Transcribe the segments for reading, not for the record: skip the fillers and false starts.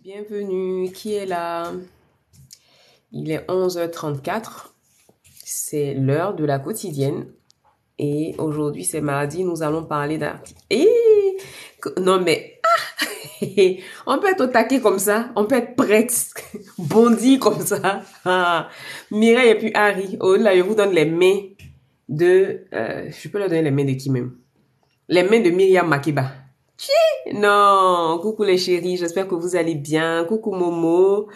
Bienvenue, qui est là? Il est 11h34, c'est l'heure de la quotidienne et aujourd'hui c'est mardi, nous allons parler d'artistes. Non mais, on peut être au taquet comme ça, on peut être prête, bondi comme ça. Mireille et puis Harry, oh là je vous donne les mains je peux leur donner les mains de qui même? Les mains de Myriam Makeba. Non, coucou les chéris, j'espère que vous allez bien. Coucou Momo,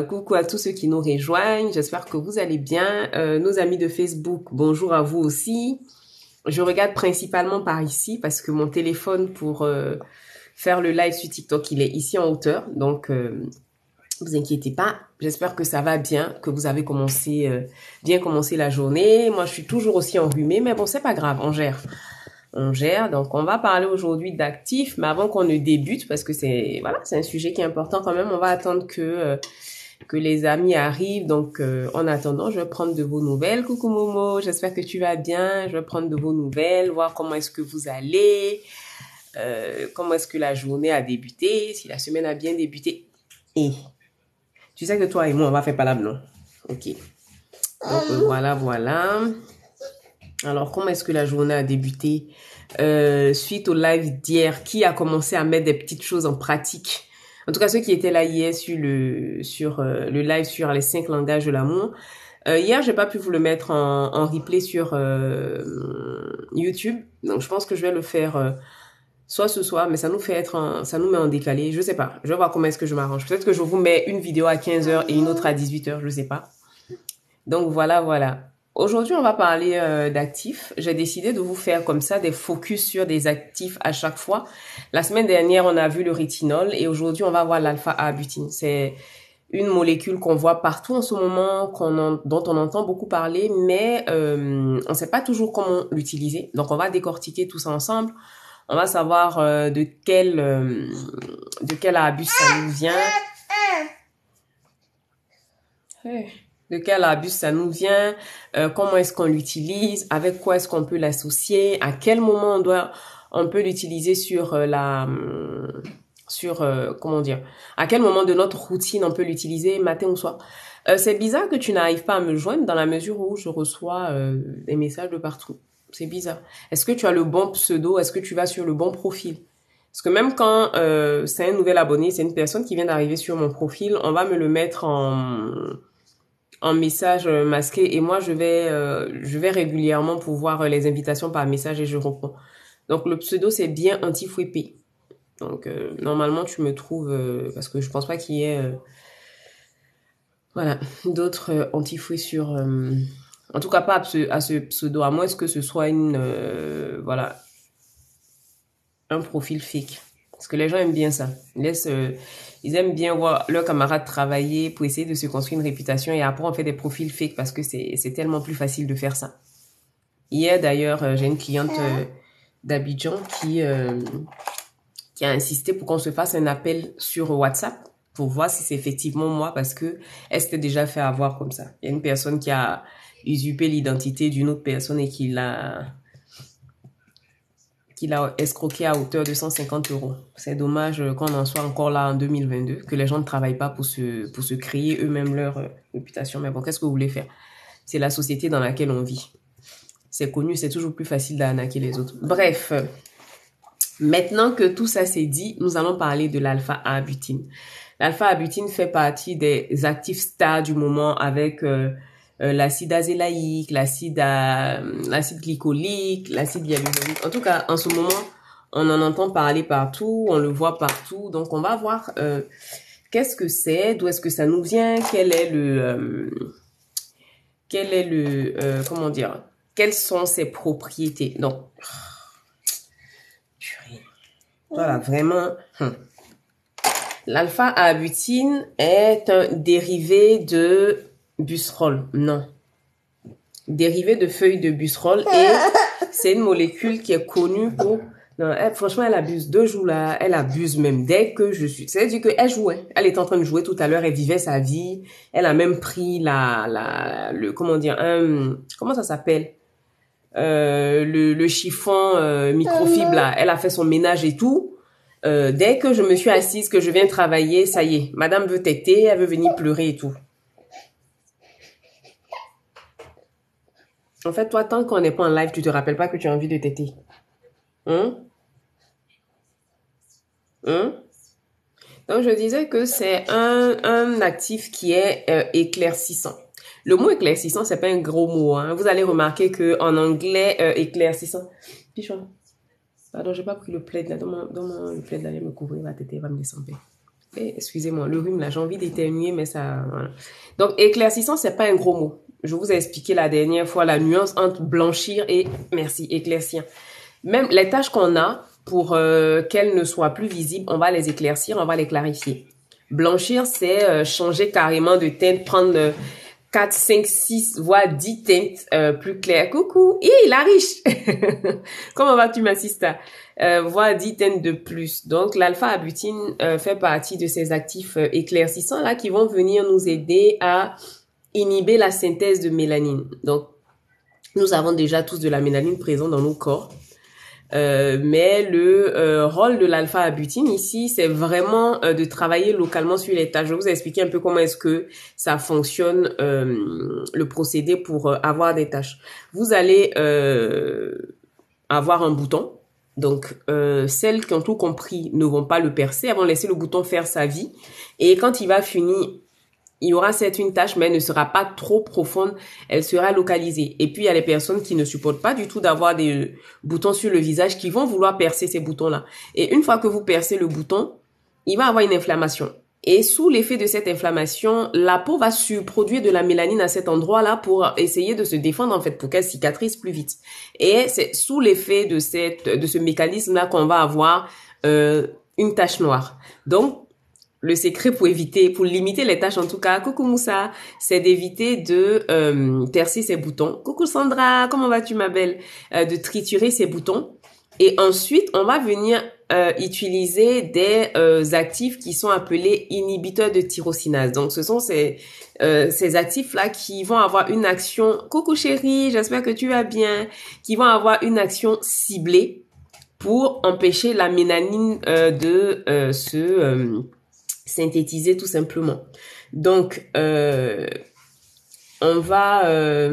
coucou à tous ceux qui nous rejoignent, j'espère que vous allez bien. Nos amis de Facebook, bonjour à vous aussi. Je regarde principalement par ici parce que mon téléphone pour faire le live sur TikTok, il est ici en hauteur. Donc, vous inquiétez pas, j'espère que ça va bien, que vous avez bien commencé la journée. Moi, je suis toujours aussi enrhumée, mais bon, c'est pas grave, on gère. Donc on va parler aujourd'hui d'actifs, mais avant qu'on ne débute, parce que c'est un sujet qui est important quand même, on va attendre que les amis arrivent. Donc en attendant, je vais prendre de vos nouvelles. Coucou Momo, j'espère que tu vas bien. Je vais prendre de vos nouvelles, voir comment est-ce que vous allez, comment est-ce que la journée a débuté, si la semaine a bien débuté. Et tu sais que toi et moi, on va faire palabre, non? Ok. Donc voilà. Alors, comment est-ce que la journée a débuté? Suite au live d'hier, qui a commencé à mettre des petites choses en pratique? En tout cas, ceux qui étaient là hier sur le live sur les 5 langages de l'amour. Hier, j'ai pas pu vous le mettre en replay sur YouTube. Donc, je pense que je vais le faire soit ce soir, mais ça nous met en décalé. Je sais pas. Je vais voir comment est-ce que je m'arrange. Peut-être que je vous mets une vidéo à 15h et une autre à 18h. Je sais pas. Donc, voilà. Aujourd'hui, on va parler d'actifs. J'ai décidé de vous faire comme ça des focus sur des actifs à chaque fois. La semaine dernière, on a vu le rétinol et aujourd'hui, on va voir l'alpha-abutine. C'est une molécule qu'on voit partout en ce moment, dont on entend beaucoup parler, mais on ne sait pas toujours comment l'utiliser. Donc, on va décortiquer tout ça ensemble. On va savoir de quel abus ça nous vient. De quel abus ça nous vient, comment est-ce qu'on l'utilise, avec quoi est-ce qu'on peut l'associer, à quel moment on peut l'utiliser à quel moment de notre routine on peut l'utiliser, matin ou soir. C'est bizarre que tu n'arrives pas à me joindre dans la mesure où je reçois des messages de partout. C'est bizarre. Est-ce que tu as le bon pseudo? Est-ce que tu vas sur le bon profil? Parce que même quand c'est un nouvel abonné, c'est une personne qui vient d'arriver sur mon profil, on va me le mettre en message masqué et moi je vais régulièrement pour voir les invitations par message et je réponds. Donc le pseudo c'est bien Antifouépé. Donc normalement tu me trouves parce que je pense pas qu'il y ait d'autres antifouets sur en tout cas pas à ce pseudo, à moins que ce soit un profil fake. Parce que les gens aiment bien ça. Ils aiment bien voir leurs camarades travailler pour essayer de se construire une réputation et après on fait des profils fake parce que c'est tellement plus facile de faire ça. Hier d'ailleurs, j'ai une cliente d'Abidjan qui a insisté pour qu'on se fasse un appel sur WhatsApp pour voir si c'est effectivement moi parce que elle s'était déjà fait avoir comme ça. Il y a une personne qui a usurpé l'identité d'une autre personne et qui l'a escroqué à hauteur de 150 €. C'est dommage qu'on en soit encore là en 2022, que les gens ne travaillent pas pour se créer eux-mêmes leur réputation. Mais bon, qu'est-ce que vous voulez faire? C'est la société dans laquelle on vit. C'est connu, c'est toujours plus facile d'arnaquer les autres. Bref, maintenant que tout ça c'est dit, nous allons parler de l'alpha-abutine. L'alpha-abutine fait partie des actifs stars du moment avec l'acide azélaïque, l'acide glycolique, l'acide hyaluronique. En tout cas, en ce moment, on en entend parler partout, on le voit partout. Donc, on va voir qu'est-ce que c'est, d'où est-ce que ça nous vient, quelles sont ses propriétés. Donc, voilà, vraiment. L'alpha-abutine est un dérivé de busserole. Non. Dérivé de feuilles de busserole et c'est une molécule qui est connue pour... Non, franchement, elle abuse 2 jours là. Elle abuse même dès que je suis... C'est-à-dire qu'elle jouait. Elle était en train de jouer tout à l'heure. Elle vivait sa vie. Elle a même pris comment ça s'appelle? Le chiffon microfibre là. Elle a fait son ménage et tout. Dès que je me suis assise, que je viens travailler, ça y est, madame veut téter, elle veut venir pleurer et tout. En fait, toi, tant qu'on n'est pas en live, tu te rappelles pas que tu as envie de téter. Hein? Hein? Donc, je disais que c'est un actif qui est éclaircissant. Le mot éclaircissant, c'est pas un gros mot. Hein. Vous allez remarquer que en anglais, éclaircissant. Pichon. Pardon, j'ai pas pris le plaid là. Le plaid là, il va me couvrir la tête, il va me descendre. Excusez-moi, le rhume là, j'ai envie d'éternuer, mais ça... Voilà. Donc, éclaircissant, c'est pas un gros mot. Je vous ai expliqué la dernière fois la nuance entre blanchir et, merci, éclaircir. Même les tâches qu'on a, pour qu'elles ne soient plus visibles, on va les éclaircir, on va les clarifier. Blanchir, c'est changer carrément de teinte, prendre 4, 5, 6, voire 10 teintes plus claires. Coucou, la riche. Comment vas-tu, ma sista? Voire 10 teintes de plus. Donc, l'alpha-abutine fait partie de ces actifs éclaircissants là qui vont venir nous aider à inhiber la synthèse de mélanine. Donc, nous avons déjà tous de la mélanine présente dans nos corps. Mais le rôle de l'alpha-abutine ici, c'est vraiment de travailler localement sur les tâches. Je vais vous expliquer un peu comment est-ce que ça fonctionne, le procédé pour avoir des tâches. Vous allez avoir un bouton. Donc, celles qui ont tout compris ne vont pas le percer. Elles vont laisser le bouton faire sa vie. Et quand il va finir, il y aura certes une tâche, mais elle ne sera pas trop profonde, elle sera localisée. Et puis, il y a les personnes qui ne supportent pas du tout d'avoir des boutons sur le visage, qui vont vouloir percer ces boutons-là. Et une fois que vous percez le bouton, il va avoir une inflammation. Et sous l'effet de cette inflammation, la peau va surproduire de la mélanine à cet endroit-là pour essayer de se défendre, en fait, pour qu'elle cicatrise plus vite. Et c'est sous l'effet de ce mécanisme-là qu'on va avoir une tache noire. Donc, le secret pour limiter les tâches en tout cas, coucou Moussa, c'est d'éviter de percer ces boutons. Coucou Sandra, comment vas-tu ma belle? De triturer ces boutons. Et ensuite, on va venir utiliser des actifs qui sont appelés inhibiteurs de tyrosinase. Donc, ce sont ces actifs-là qui vont avoir une action, coucou chérie, j'espère que tu vas bien, qui vont avoir une action ciblée pour empêcher la mélanine de se synthétiser tout simplement. Donc, on va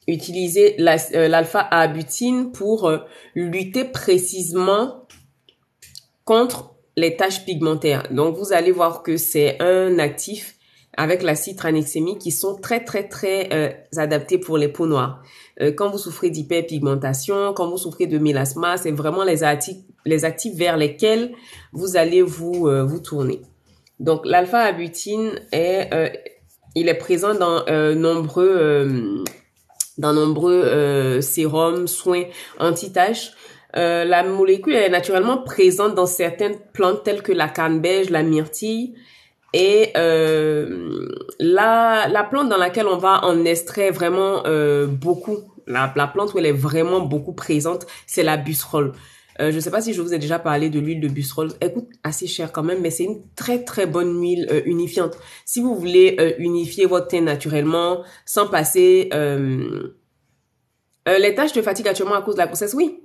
utiliser l'alpha-abutine pour lutter précisément contre les taches pigmentaires. Donc, vous allez voir que c'est un actif avec l'acide tranexamique qui sont très adaptés pour les peaux noires. Quand vous souffrez d'hyperpigmentation, quand vous souffrez de mélasma, c'est vraiment les actifs vers lesquels vous allez vous tourner. Donc, l'alpha-abutine il est présent dans nombreux sérums, soins anti-taches. La molécule est naturellement présente dans certaines plantes telles que la canneberge, la myrtille. Et la plante dans laquelle on va en extraire vraiment beaucoup, la plante où elle est vraiment beaucoup présente, c'est la busserole. Je ne sais pas si je vous ai déjà parlé de l'huile de busserole. Elle coûte assez cher quand même, mais c'est une très bonne huile unifiante. Si vous voulez unifier votre teint naturellement, sans passer... les taches de fatigue actuellement à cause de la grossesse, oui.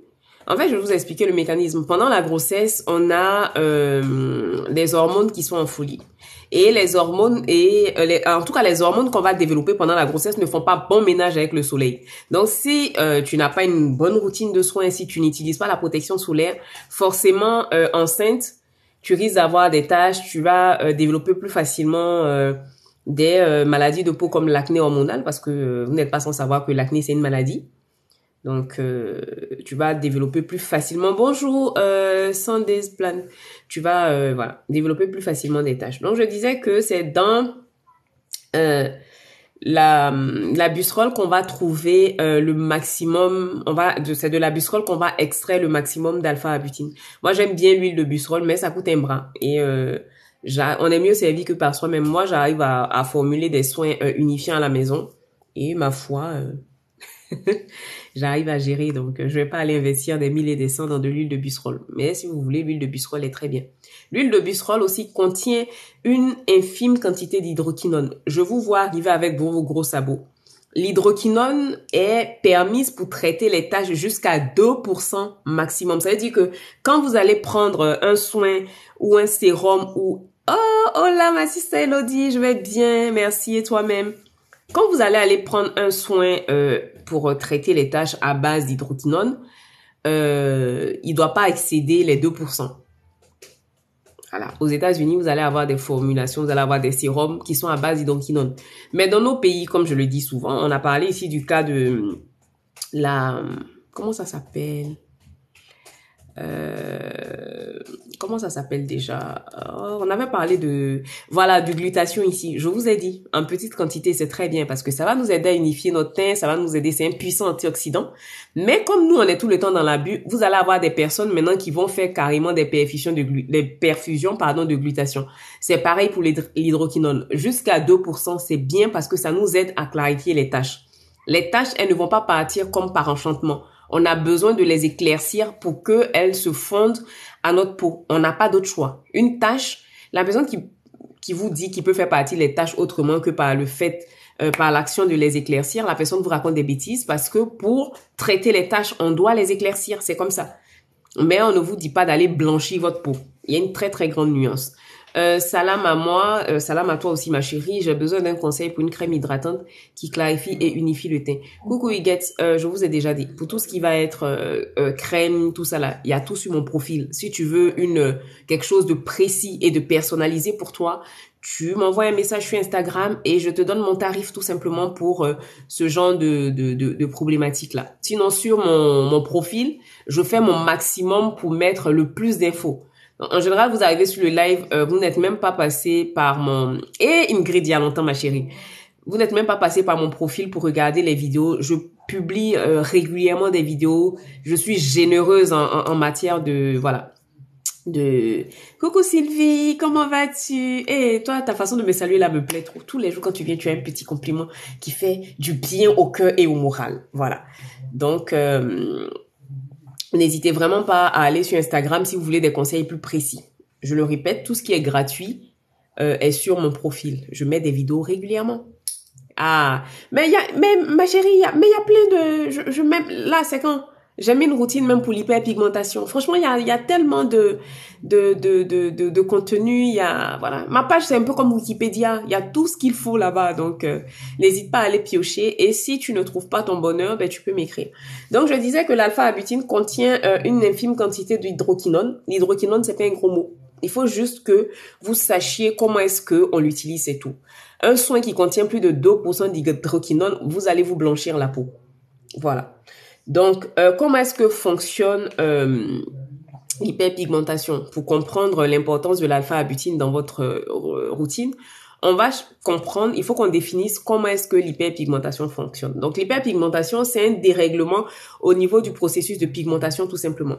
En fait, je vais vous expliquer le mécanisme. Pendant la grossesse, on a des hormones qui sont en folie. Et les hormones, en tout cas les hormones qu'on va développer pendant la grossesse ne font pas bon ménage avec le soleil. Donc, si tu n'as pas une bonne routine de soins, si tu n'utilises pas la protection solaire, forcément, enceinte, tu risques d'avoir des taches, tu vas développer plus facilement des maladies de peau comme l'acné hormonal, parce que vous n'êtes pas sans savoir que l'acné, c'est une maladie. Donc, tu vas développer plus facilement. Bonjour, Sundays Plan. Tu vas, développer plus facilement des tâches. Donc, je disais que c'est dans la busserole qu'on va trouver le maximum. C'est de la busserole qu'on va extraire le maximum d'alpha-abutine. Moi, j'aime bien l'huile de busserole, mais ça coûte un bras. Et on est mieux servi que par soi-même. Moi, j'arrive à formuler des soins unifiants à la maison. Et ma foi... j'arrive à gérer, donc je vais pas aller investir des 1000 et des cents dans de l'huile de busserole. Mais si vous voulez, l'huile de busserole est très bien. L'huile de busserole aussi contient une infime quantité d'hydroquinone. Je vous vois arriver avec vos gros sabots. L'hydroquinone est permise pour traiter les taches jusqu'à 2% maximum. Ça veut dire que quand vous allez prendre un soin ou un sérum ou oh là ma sister Elodie, je vais bien, merci et toi-même. Quand vous allez aller prendre un soin pour traiter les taches à base d'hydroquinone, il doit pas excéder les 2%. Voilà. Aux États-Unis, vous allez avoir des formulations, vous allez avoir des sérums qui sont à base d'hydroquinone. Mais dans nos pays, comme je le dis souvent, on a parlé ici du cas de la... Comment ça s'appelle? Comment ça s'appelle déjà? On avait parlé de... Voilà, du glutathion ici. Je vous ai dit, en petite quantité, c'est très bien parce que ça va nous aider à unifier notre teint, ça va nous aider, c'est un puissant antioxydant. Mais comme nous, on est tout le temps dans l'abus, vous allez avoir des personnes maintenant qui vont faire carrément des perfusions de glutathion. C'est pareil pour l'hydroquinone. Jusqu'à 2%, c'est bien parce que ça nous aide à clarifier les taches. Les taches, elles ne vont pas partir comme par enchantement. On a besoin de les éclaircir pour qu'elles se fondent à notre peau. On n'a pas d'autre choix. Une tache, la personne qui vous dit qu'il peut faire partie les taches autrement que par le fait, par l'action de les éclaircir, la personne vous raconte des bêtises parce que pour traiter les taches, on doit les éclaircir. C'est comme ça. Mais on ne vous dit pas d'aller blanchir votre peau. Il y a une très très grande nuance. Salam à moi, salam à toi aussi ma chérie. J'ai besoin d'un conseil pour une crème hydratante qui clarifie et unifie le teint. Coucou Huguette, je vous ai déjà dit, pour tout ce qui va être crème, tout ça là, il y a tout sur mon profil. Si tu veux quelque chose de précis et de personnalisé pour toi, tu m'envoies un message sur Instagram et je te donne mon tarif tout simplement pour ce genre de problématique là. Sinon sur mon profil, je fais mon maximum pour mettre le plus d'infos. En général, vous arrivez sur le live, vous n'êtes même pas passé par mon... Et Ingrid, il y a longtemps, ma chérie. Vous n'êtes même pas passé par mon profil pour regarder les vidéos. Je publie régulièrement des vidéos. Je suis généreuse en matière de... Voilà. Coucou Sylvie, comment vas-tu? Et toi, ta façon de me saluer là me plaît trop. Tous les jours quand tu viens, tu as un petit compliment qui fait du bien au cœur et au moral. Voilà. Donc... n'hésitez vraiment pas à aller sur Instagram si vous voulez des conseils plus précis. Je le répète, tout ce qui est gratuit est sur mon profil. Je mets des vidéos régulièrement. Ah, mais ma chérie, il y a plein de, même là, c'est quand j'ai mis une routine même pour l'hyperpigmentation. Franchement, il y a tellement de contenu. Voilà, ma page c'est un peu comme Wikipédia. Il y a tout ce qu'il faut là-bas. Donc, n'hésite pas à aller piocher. Et si tu ne trouves pas ton bonheur, ben tu peux m'écrire. Donc, je disais que l'alpha-abutine contient une infime quantité d'hydroquinone. L'hydroquinone, c'est pas un gros mot. Il faut juste que vous sachiez comment est-ce que on l'utilise, c'est tout. Un soin qui contient plus de 2% d'hydroquinone, vous allez vous blanchir la peau. Voilà. Donc, comment est-ce que fonctionne l'hyperpigmentation? Pour comprendre l'importance de l'alpha-abutine dans votre routine, on va comprendre, il faut qu'on définisse comment est-ce que l'hyperpigmentation fonctionne. Donc, l'hyperpigmentation, c'est un dérèglement au niveau du processus de pigmentation, tout simplement.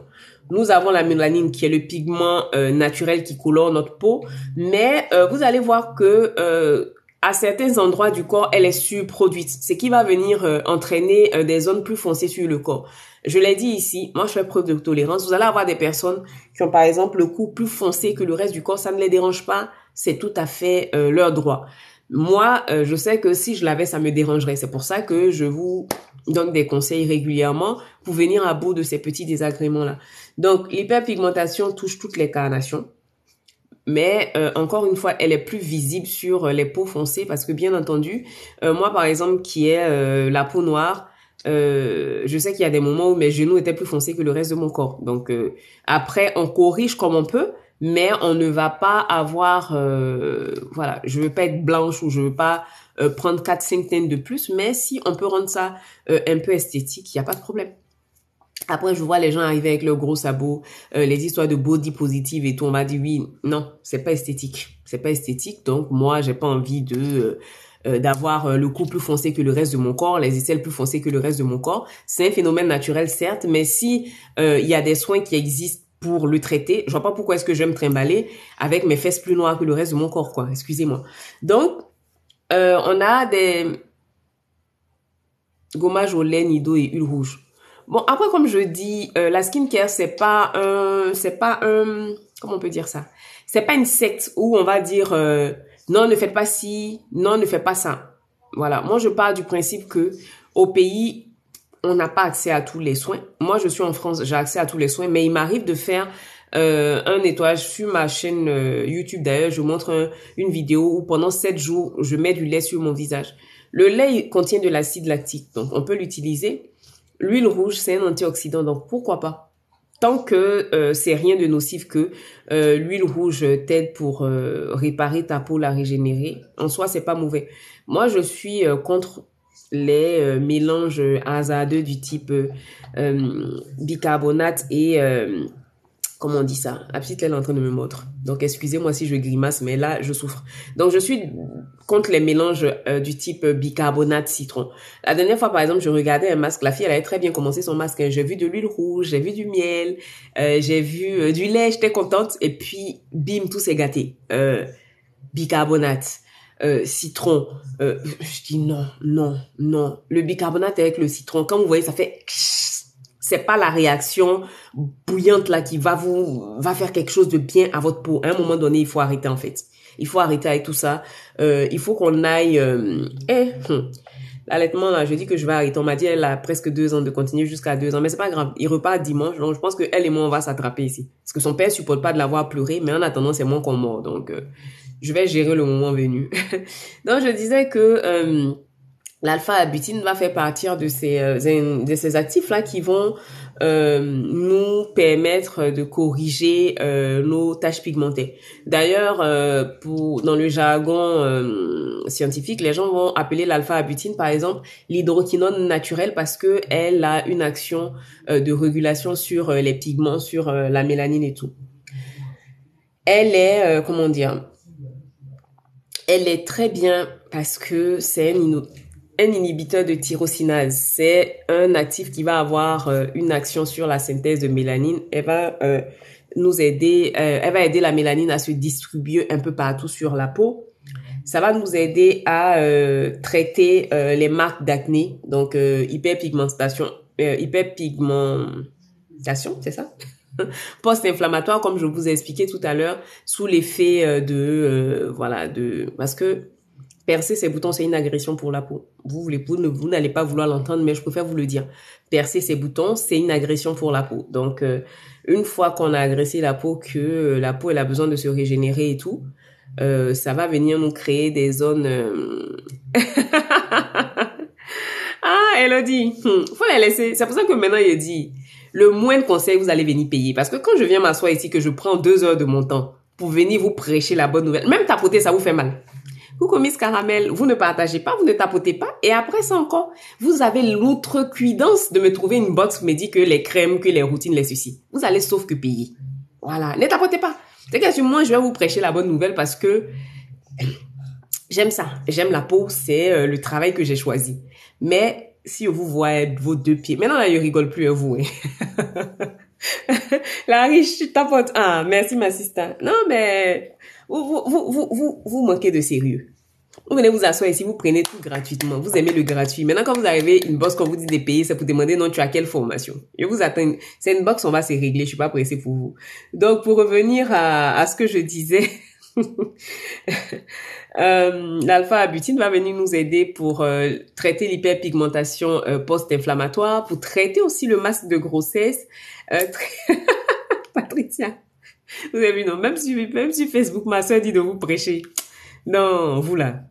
Nous avons la mélanine, qui est le pigment naturel qui colore notre peau, mais vous allez voir que à certains endroits du corps, elle est surproduite, ce qui va venir entraîner des zones plus foncées sur le corps. Je l'ai dit ici, moi je fais preuve de tolérance. Vous allez avoir des personnes qui ont par exemple le cou plus foncé que le reste du corps, ça ne les dérange pas, c'est tout à fait leur droit. Moi, je sais que si je l'avais, ça me dérangerait. C'est pour ça que je vous donne des conseils régulièrement pour venir à bout de ces petits désagréments-là. Donc, l'hyperpigmentation touche toutes les carnations. Mais encore une fois, elle est plus visible sur les peaux foncées parce que bien entendu, moi par exemple qui ai la peau noire, je sais qu'il y a des moments où mes genoux étaient plus foncés que le reste de mon corps. Donc après, on corrige comme on peut, mais on ne va pas avoir... voilà, je veux pas être blanche ou je veux pas prendre 4-5 teintes de plus, mais si on peut rendre ça un peu esthétique, il n'y a pas de problème. Après, je vois les gens arriver avec leurs gros sabots, les histoires de body positive et tout. On m'a dit oui, non, c'est pas esthétique. C'est pas esthétique. Donc, moi, j'ai pas envie d'avoir le cou plus foncé que le reste de mon corps, les aisselles plus foncées que le reste de mon corps. C'est un phénomène naturel, certes, mais si il y a des soins qui existent pour le traiter, je vois pas pourquoi est-ce que je vais me trimballer avec mes fesses plus noires que le reste de mon corps, quoi. Excusez-moi. Donc, on a des gommages au lait, nido et huile rouge. Bon, après, comme je dis, la skincare, c'est pas un, comment on peut dire ça? C'est pas une secte où on va dire, non, ne faites pas ci, non, ne faites pas ça. Voilà, moi je pars du principe que au pays, on n'a pas accès à tous les soins. Moi, je suis en France, j'ai accès à tous les soins, mais il m'arrive de faire un nettoyage sur ma chaîne YouTube. D'ailleurs, je montre une vidéo où pendant 7 jours, je mets du lait sur mon visage. Le lait il contient de l'acide lactique, donc on peut l'utiliser. L'huile rouge, c'est un antioxydant, donc pourquoi pas? Tant que c'est rien de nocif, que l'huile rouge t'aide pour réparer ta peau, la régénérer, en soi, c'est pas mauvais. Moi, je suis contre les mélanges hasardeux du type bicarbonate et comment on dit ça? La petite, elle est en train de me mordre. Donc, excusez-moi si je grimace, mais là, je souffre. Donc, je suis contre les mélanges du type bicarbonate citron. La dernière fois, par exemple, je regardais un masque. La fille, elle avait très bien commencé son masque. J'ai vu de l'huile rouge, j'ai vu du miel, j'ai vu du lait. J'étais contente. Et puis, bim, tout s'est gâté. Bicarbonate, citron. Je dis non, non, non. Le bicarbonate avec le citron, quand vous voyez, ça fait... C'est pas la réaction bouillante là qui va faire quelque chose de bien à votre peau. À un moment donné, il faut arrêter en fait. Il faut arrêter avec tout ça. Il faut qu'on aille... L'allaitement, là, je dis que je vais arrêter. On m'a dit, elle a presque 2 ans de continuer jusqu'à 2 ans. Mais c'est pas grave. Il repart dimanche. Donc, je pense que elle et moi, on va s'attraper ici. Parce que son père supporte pas de la voir pleurer. Mais en attendant, c'est moi qu'on mord. Donc, je vais gérer le moment venu. Donc, je disais que... l'alpha-butine va faire partir de ces actifs-là qui vont nous permettre de corriger nos taches pigmentées. D'ailleurs, dans le jargon scientifique, les gens vont appeler l'alpha-butine, par exemple, l'hydroquinone naturelle parce que elle a une action de régulation sur les pigments, sur la mélanine et tout. Elle est, comment dire, elle est très bien parce que c'est un inhibiteur de tyrosinase. C'est un actif qui va avoir une action sur la synthèse de mélanine. Elle va nous aider, elle va aider la mélanine à se distribuer un peu partout sur la peau. Ça va nous aider à traiter les marques d'acné, donc hyperpigmentation, c'est ça? Post-inflammatoire, comme je vous ai expliqué tout à l'heure, sous l'effet parce que percer ses boutons, c'est une agression pour la peau. Vous n'allez pas vouloir l'entendre, mais je préfère vous le dire. Percer ses boutons, c'est une agression pour la peau. Donc, une fois qu'on a agressé la peau, que la peau elle a besoin de se régénérer et tout, ça va venir nous créer des zones... Ah, Elodie, faut la laisser. C'est pour ça que maintenant, il dit, le moindre conseil, vous allez venir payer. Parce que quand je viens m'asseoir ici, que je prends 2 heures de mon temps pour venir vous prêcher la bonne nouvelle, même tapoter, ça vous fait mal. Coucou Miss Caramel, vous ne partagez pas, vous ne tapotez pas. Et après ça encore, vous avez l'outrecuidance de me trouver une box qui me dit que les crèmes, que les routines, les ceci. Vous allez sauf que payer. Voilà, ne tapotez pas. C'est que moi, je vais vous prêcher la bonne nouvelle parce que j'aime ça. J'aime la peau, c'est le travail que j'ai choisi. Mais si vous voyez vos 2 pieds, maintenant là, je rigole plus à vous. La riche, tu tapotes. Ah, merci ma sister. Non, mais vous manquez de sérieux. Vous venez vous asseoir ici, vous prenez tout gratuitement. Vous aimez le gratuit. Maintenant, quand vous arrivez, une box qu'on vous dit de payer, c'est pour demander non, tu as quelle formation. Je vous attends. C'est une box, on va se régler. Je suis pas pressée pour vous. Donc, pour revenir à ce que je disais, l'alpha-butine va venir nous aider pour traiter l'hyperpigmentation post-inflammatoire, pour traiter aussi le masque de grossesse. Patricia, vous avez vu, non, même sur Facebook, ma soeur dit de vous prêcher. Non, vous là,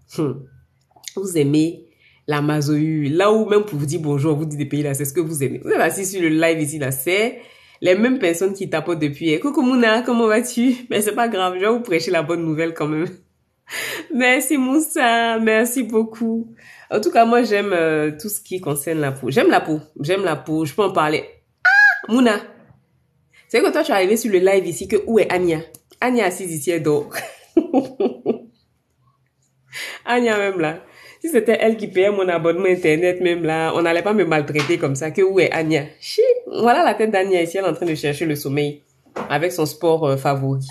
vous aimez la mazohu. Là où même pour vous dire bonjour, vous dites des pays là, c'est ce que vous aimez. Vous êtes assis sur le live ici là, c'est les mêmes personnes qui tapotent depuis. Coucou Mouna, comment vas-tu? Mais c'est pas grave, je vais vous prêcher la bonne nouvelle quand même. Merci Moussa, merci beaucoup. En tout cas, moi j'aime tout ce qui concerne la peau. J'aime la peau, je peux en parler. Ah, Mouna, c'est que toi tu es arrivé sur le live ici, que où est Anya? Anya assise ici, elle dort. Anya même là. Si c'était elle qui payait mon abonnement internet même là, on n'allait pas me maltraiter comme ça. Que où est Anya? Chi, voilà la tête d'Anya ici, elle est en train de chercher le sommeil avec son sport favori.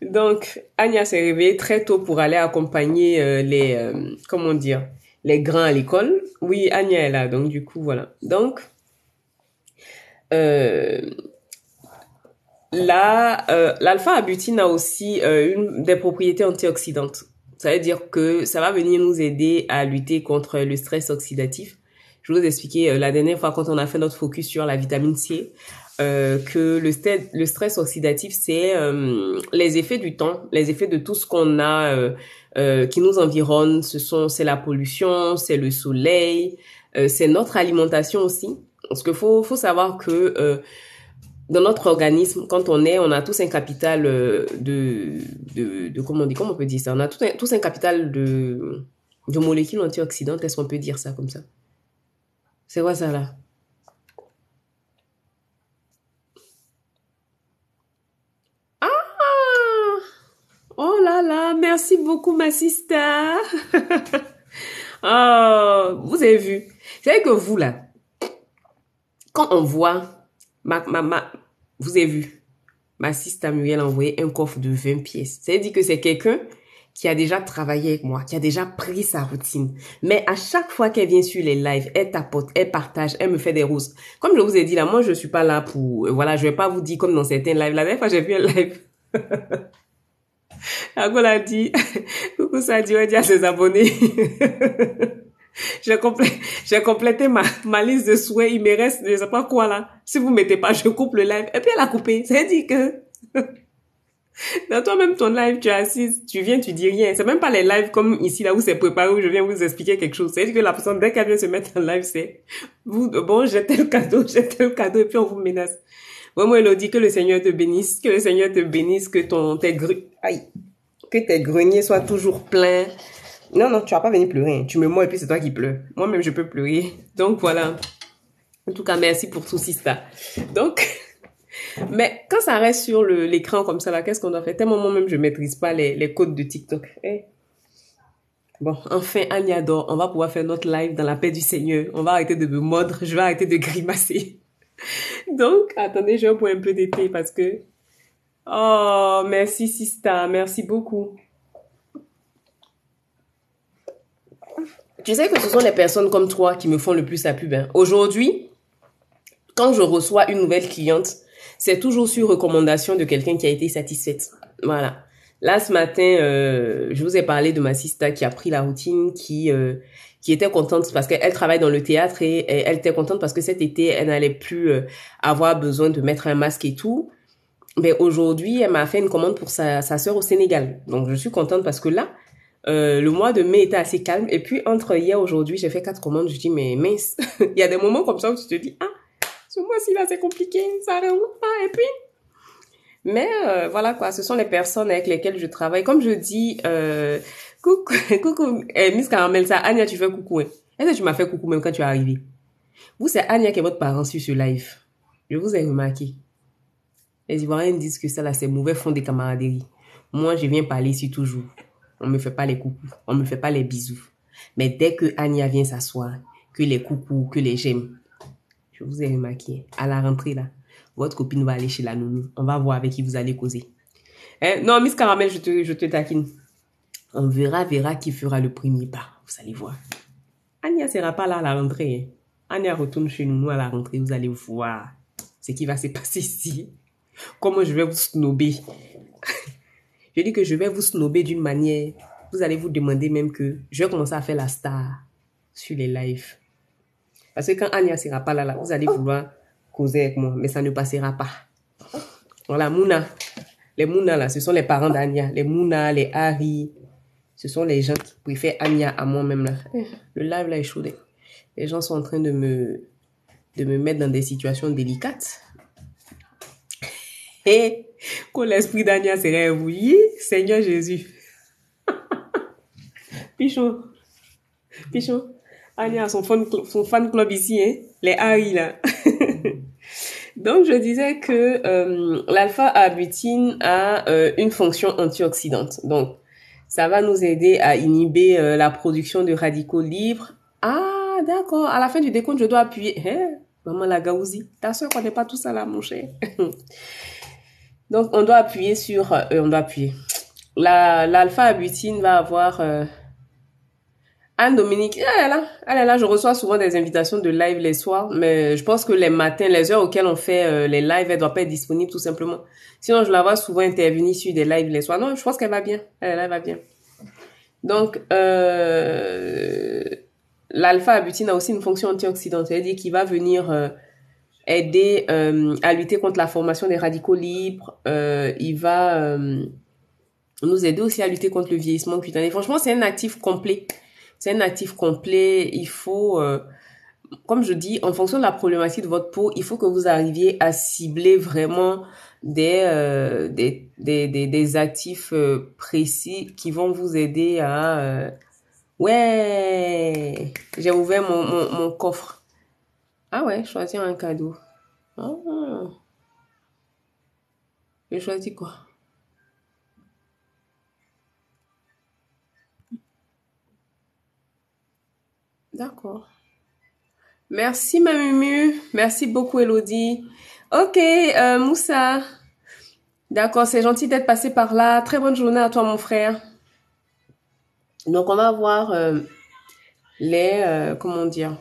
Donc, Anya s'est réveillée très tôt pour aller accompagner les grands à l'école. Oui, Anya est là, donc du coup, voilà. Donc, l'alpha-abutine a aussi des propriétés antioxydantes. Ça veut dire que ça va venir nous aider à lutter contre le stress oxydatif. Je vous ai expliqué la dernière fois quand on a fait notre focus sur la vitamine C, que le stress oxydatif, c'est les effets du temps, les effets de tout ce qu'on a qui nous environne. C'est la pollution, c'est le soleil, c'est notre alimentation aussi. Parce qu'il faut savoir que dans notre organisme, quand on a tous un capital comment on peut dire ça? On a tous un capital de molécules antioxydantes. Est-ce qu'on peut dire ça comme ça? C'est quoi ça là? Ah! Oh là là, merci beaucoup ma sister. Oh, vous avez vu. C'est vrai que vous là, quand on voit vous avez vu, ma sister Muriel a envoyé un coffre de 20 pièces. C'est-à-dire que c'est quelqu'un qui a déjà travaillé avec moi, qui a déjà pris sa routine. Mais à chaque fois qu'elle vient sur les lives, elle tapote, elle partage, elle me fait des roses. Comme je vous ai dit là, moi je suis pas là pour, voilà, je vais pas vous dire comme dans certains lives. La dernière fois j'ai vu un live. Elle a dit, coucou Sadio, elle dit à ses abonnés. J'ai complété ma liste de souhaits. Il me reste, je sais pas quoi là. Si vous mettez pas, je coupe le live. Et puis elle a coupé. Ça veut dire que dans toi-même ton live, tu es assise, tu viens, tu dis rien. C'est même pas les lives comme ici là où c'est préparé, où je viens vous expliquer quelque chose. C'est-à-dire que la personne, dès qu'elle vient se mettre en live, c'est bon, j'ai tel cadeau, et puis on vous menace. Vraiment, Elodie, que le Seigneur te bénisse, que le Seigneur te bénisse, que tes greniers soient toujours pleins. Non, tu vas pas venir pleurer. Tu me mords et puis c'est toi qui pleures. Moi-même, je peux pleurer. Donc, voilà. En tout cas, merci pour tout, sister. Donc, mais quand ça reste sur l'écran comme ça, là, qu'est-ce qu'on doit faire? Tellement moi-même, je maîtrise pas les codes de TikTok. Bon, enfin, Annie adore. On va pouvoir faire notre live dans la paix du Seigneur. On va arrêter de me mordre. Je vais arrêter de grimacer. Donc, attendez, je vais boire un peu d'été parce que... Oh, merci, sister. Merci beaucoup. Tu sais que ce sont les personnes comme toi qui me font le plus la pub. Hein. Aujourd'hui, quand je reçois une nouvelle cliente, c'est toujours sur recommandation de quelqu'un qui a été satisfaite. Voilà. Là, ce matin, je vous ai parlé de ma sister qui a pris la routine, qui était contente parce qu'elle travaille dans le théâtre et elle était contente parce que cet été, elle n'allait plus avoir besoin de mettre un masque et tout. Mais aujourd'hui, elle m'a fait une commande pour sa sœur au Sénégal. Donc, je suis contente parce que là, le mois de mai était assez calme. Et puis, entre hier et aujourd'hui, j'ai fait 4 commandes. Je dis, mais mince. Il y a des moments comme ça où tu te dis, ah, ce mois-ci, là, c'est compliqué. Ça remonte pas. Et puis, mais voilà quoi, ce sont les personnes avec lesquelles je travaille. Comme je dis, coucou, Miss Caramel, ça, Anya, tu fais coucou. Hein. Est-ce que tu m'as fait coucou même quand tu es arrivée? Vous, c'est Anya qui est votre parent sur ce live. Je vous ai remarqué. Les Ivoiriens disent que ça, là, c'est mauvais fond des camaraderies. Moi, je viens parler ici toujours. On me fait pas les coucous, on me fait pas les bisous. Mais dès que Anya vient s'asseoir, que les coucous, que les j'aime, je vous ai remarqué, à la rentrée là, votre copine va aller chez la nounou. On va voir avec qui vous allez causer. Hein? Non, Miss Caramel, je te taquine. On verra qui fera le premier pas. Vous allez voir. Anya sera pas là à la rentrée. Hein? Anya retourne chez nous à la rentrée. Vous allez voir ce qui va se passer ici. Comment je vais vous snober. Je dis que je vais vous snober d'une manière. Vous allez vous demander même que je vais commencer à faire la star sur les lives. Parce que quand Anya sera pas là, vous allez vouloir causer avec moi, mais ça ne passera pas. Voilà, Mouna. Les Mouna, là, ce sont les parents d'Anya. Les Mouna, les Harry. Ce sont les gens qui préfèrent Anya à moi-même, là. Le live, là, est chaud. Les gens sont en train de me mettre dans des situations délicates. Et que l'esprit d'Anya serait oui, Seigneur Jésus. Pichon. Anya a son fan club ici, hein. Les Harry, là. Donc, je disais que l'alpha-arbutin a une fonction antioxydante. Donc, ça va nous aider à inhiber la production de radicaux libres. Ah, d'accord. À la fin du décompte, je dois appuyer. Hein? Maman la gaouzi. Ta soeur connaît pas tout ça là, mon cher. Donc, on doit appuyer sur... L'alpha-arbutin va avoir... Anne-Dominique, elle est là, je reçois souvent des invitations de live les soirs, mais je pense que les matins, les heures auxquelles on fait les lives, elle doit pas être disponible tout simplement. Sinon, je la vois souvent intervenir sur des lives les soirs. Non, je pense qu'elle va bien. Elle va bien. Donc, l'alpha-abutine a aussi une fonction antioxydante, c'est-à-dire qu'il va venir aider à lutter contre la formation des radicaux libres. Il va nous aider aussi à lutter contre le vieillissement cutané. Franchement, c'est un actif complet. C'est un actif complet. Il faut, comme je dis, en fonction de la problématique de votre peau, il faut que vous arriviez à cibler vraiment des actifs précis qui vont vous aider à... Ouais, j'ai ouvert mon coffre. Ah ouais, choisir un cadeau. Ah, j'ai choisi quoi? D'accord. Merci, ma Mumu. Merci beaucoup, Elodie. Ok, Moussa. D'accord, c'est gentil d'être passé par là. Très bonne journée à toi, mon frère. Donc, on va voir comment dire,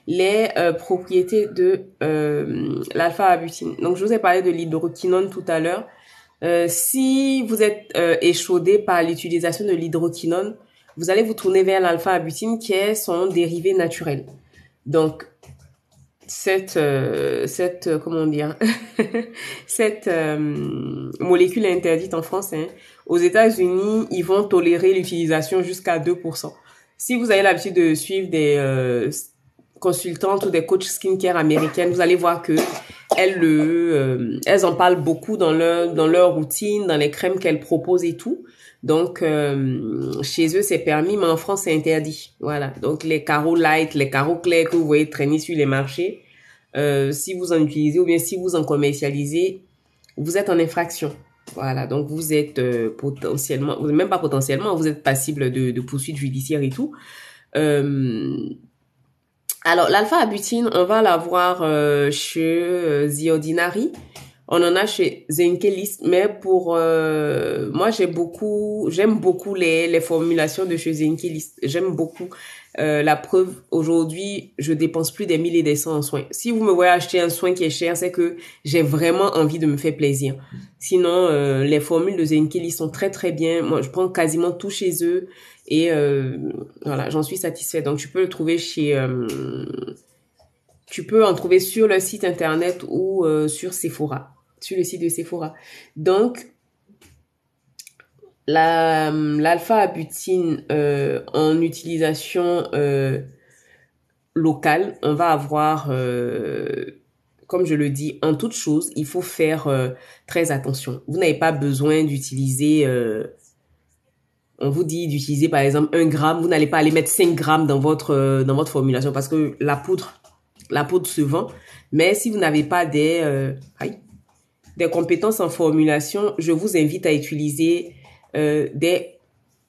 les propriétés de l'alpha-abutine. Donc, je vous ai parlé de l'hydroquinone tout à l'heure. Si vous êtes échaudé par l'utilisation de l'hydroquinone, vous allez vous tourner vers l'alpha-abutine qui est son dérivé naturel. Donc, comment dire, cette molécule est interdite en France. Hein. Aux États-Unis, ils vont tolérer l'utilisation jusqu'à 2%. Si vous avez l'habitude de suivre des consultantes ou des coachs skincare américaines, vous allez voir que elles en parlent beaucoup dans leur routine, dans les crèmes qu'elles proposent et tout. Donc, chez eux, c'est permis, mais en France, c'est interdit. Voilà. Donc, les carreaux light, les carreaux clairs que vous voyez traîner sur les marchés, si vous en utilisez ou bien si vous en commercialisez, vous êtes en infraction. Voilà. Donc, vous êtes potentiellement, même pas potentiellement, vous êtes passible de poursuites judiciaires et tout. Alors, l'alpha-abutine, on va l'avoir chez The Ordinary. On en a chez Zenkelis, mais pour moi j'aime beaucoup les formulations de chez Zenkelis. J'aime beaucoup. La preuve, aujourd'hui, je dépense plus des 1000 et des cents en soins. Si vous me voyez acheter un soin qui est cher, c'est que j'ai vraiment envie de me faire plaisir. Sinon, les formules de Zenkelis sont très très bien. Moi, je prends quasiment tout chez eux et voilà, j'en suis satisfaite. Donc, tu peux le trouver tu peux en trouver sur le site internet ou sur Sephora, sur le site de Sephora. Donc, l'alpha-abutine en utilisation locale, on va avoir, comme je le dis, en toute chose, il faut faire très attention. Vous n'avez pas besoin d'utiliser... on vous dit d'utiliser par exemple 1 gramme, vous n'allez pas aller mettre 5 grammes dans votre formulation parce que la poudre se vend. Mais si vous n'avez pas des compétences en formulation, je vous invite à utiliser des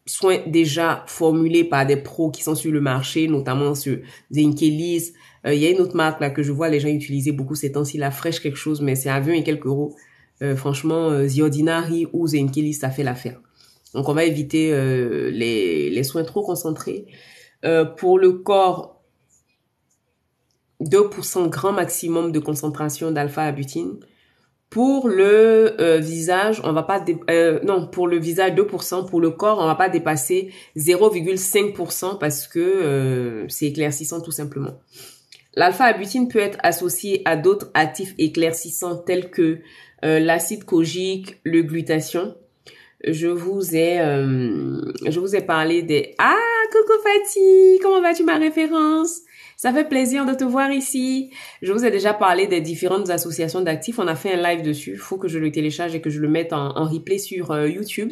soins déjà formulés par des pros qui sont sur le marché, notamment sur Zenkelis. Il y a une autre marque là que je vois les gens utiliser beaucoup ces temps-ci, la fraîche quelque chose, mais c'est à 20 et quelques euros. Franchement, The Ordinary ou Zenkelis, ça fait l'affaire. Donc, on va éviter les soins trop concentrés. Pour le corps, 2% grand maximum de concentration d'alpha-abutine. Pour le visage, on va pas pour le visage 2%, pour le corps, on va pas dépasser 0,5% parce que c'est éclaircissant tout simplement. L'alpha-abutine peut être associé à d'autres actifs éclaircissants tels que l'acide kojique, le glutathion. Je vous ai parlé des... Ah, coucou Fatih, comment vas-tu ma référence? Ça fait plaisir de te voir ici. Je vous ai déjà parlé des différentes associations d'actifs. On a fait un live dessus. Il faut que je le télécharge et que je le mette en replay sur YouTube.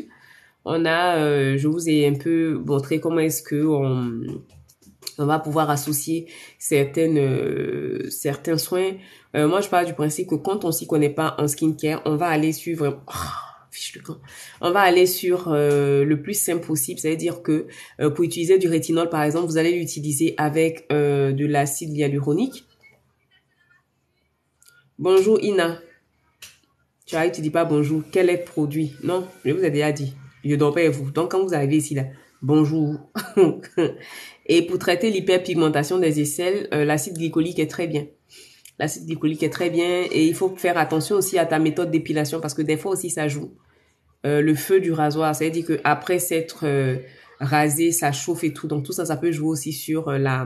Je vous ai un peu montré comment est-ce que on va pouvoir associer certains soins. Moi, je pars du principe que quand on s'y connaît pas en skincare, on va aller suivre... fiche le camp. On va aller sur le plus simple possible, c'est-à-dire que pour utiliser du rétinol, par exemple, vous allez l'utiliser avec de l'acide hyaluronique. Bonjour Ina. Tu arrives, tu dis pas bonjour. Quel est le produit? Non, je vous ai déjà dit. Je dors pas avec vous. Donc quand vous arrivez ici là, bonjour. Et pour traiter l'hyperpigmentation des aisselles, l'acide glycolique est très bien. L'acide glycolique est très bien et il faut faire attention aussi à ta méthode d'épilation parce que des fois aussi ça joue. Le feu du rasoir, c'est-à-dire que après s'être raser, ça chauffe et tout. Donc tout ça, ça peut jouer aussi sur la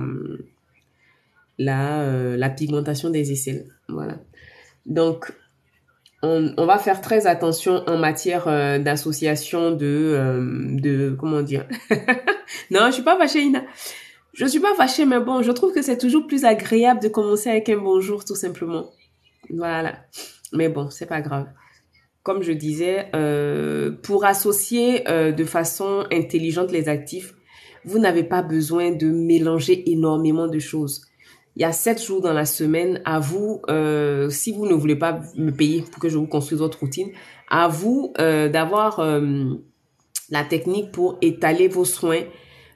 pigmentation des aisselles. Voilà. Donc, on va faire très attention en matière d'association comment dire. Non, je suis pas fâchée, Ina. Je suis pas fâchée, mais bon, je trouve que c'est toujours plus agréable de commencer avec un bonjour, tout simplement. Voilà. Mais bon, c'est pas grave. Comme je disais, pour associer de façon intelligente les actifs, vous n'avez pas besoin de mélanger énormément de choses. Il y a 7 jours dans la semaine. À vous, si vous ne voulez pas me payer pour que je vous construise votre routine, à vous d'avoir la technique pour étaler vos soins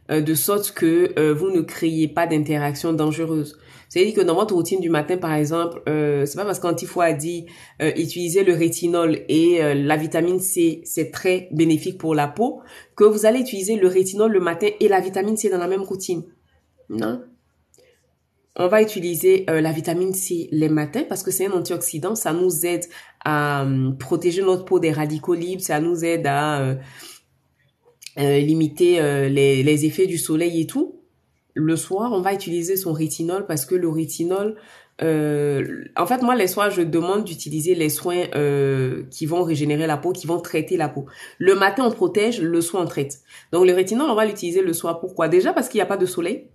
de sorte que vous ne créez pas d'interaction dangereuse. C'est-à-dire que dans votre routine du matin, par exemple, c'est pas parce qu'Antifo a dit utiliser le rétinol et la vitamine C, c'est très bénéfique pour la peau, que vous allez utiliser le rétinol le matin et la vitamine C dans la même routine. Non. On va utiliser la vitamine C les matins parce que c'est un antioxydant. Ça nous aide à protéger notre peau des radicaux libres. Ça nous aide à limiter les effets du soleil et tout. Le soir, on va utiliser son rétinol parce que le rétinol, en fait, moi, les soirs, je demande d'utiliser les soins qui vont régénérer la peau, qui vont traiter la peau. Le matin, on protège, le soir, on traite. Donc, le rétinol, on va l'utiliser le soir. Pourquoi? Déjà parce qu'il n'y a pas de soleil.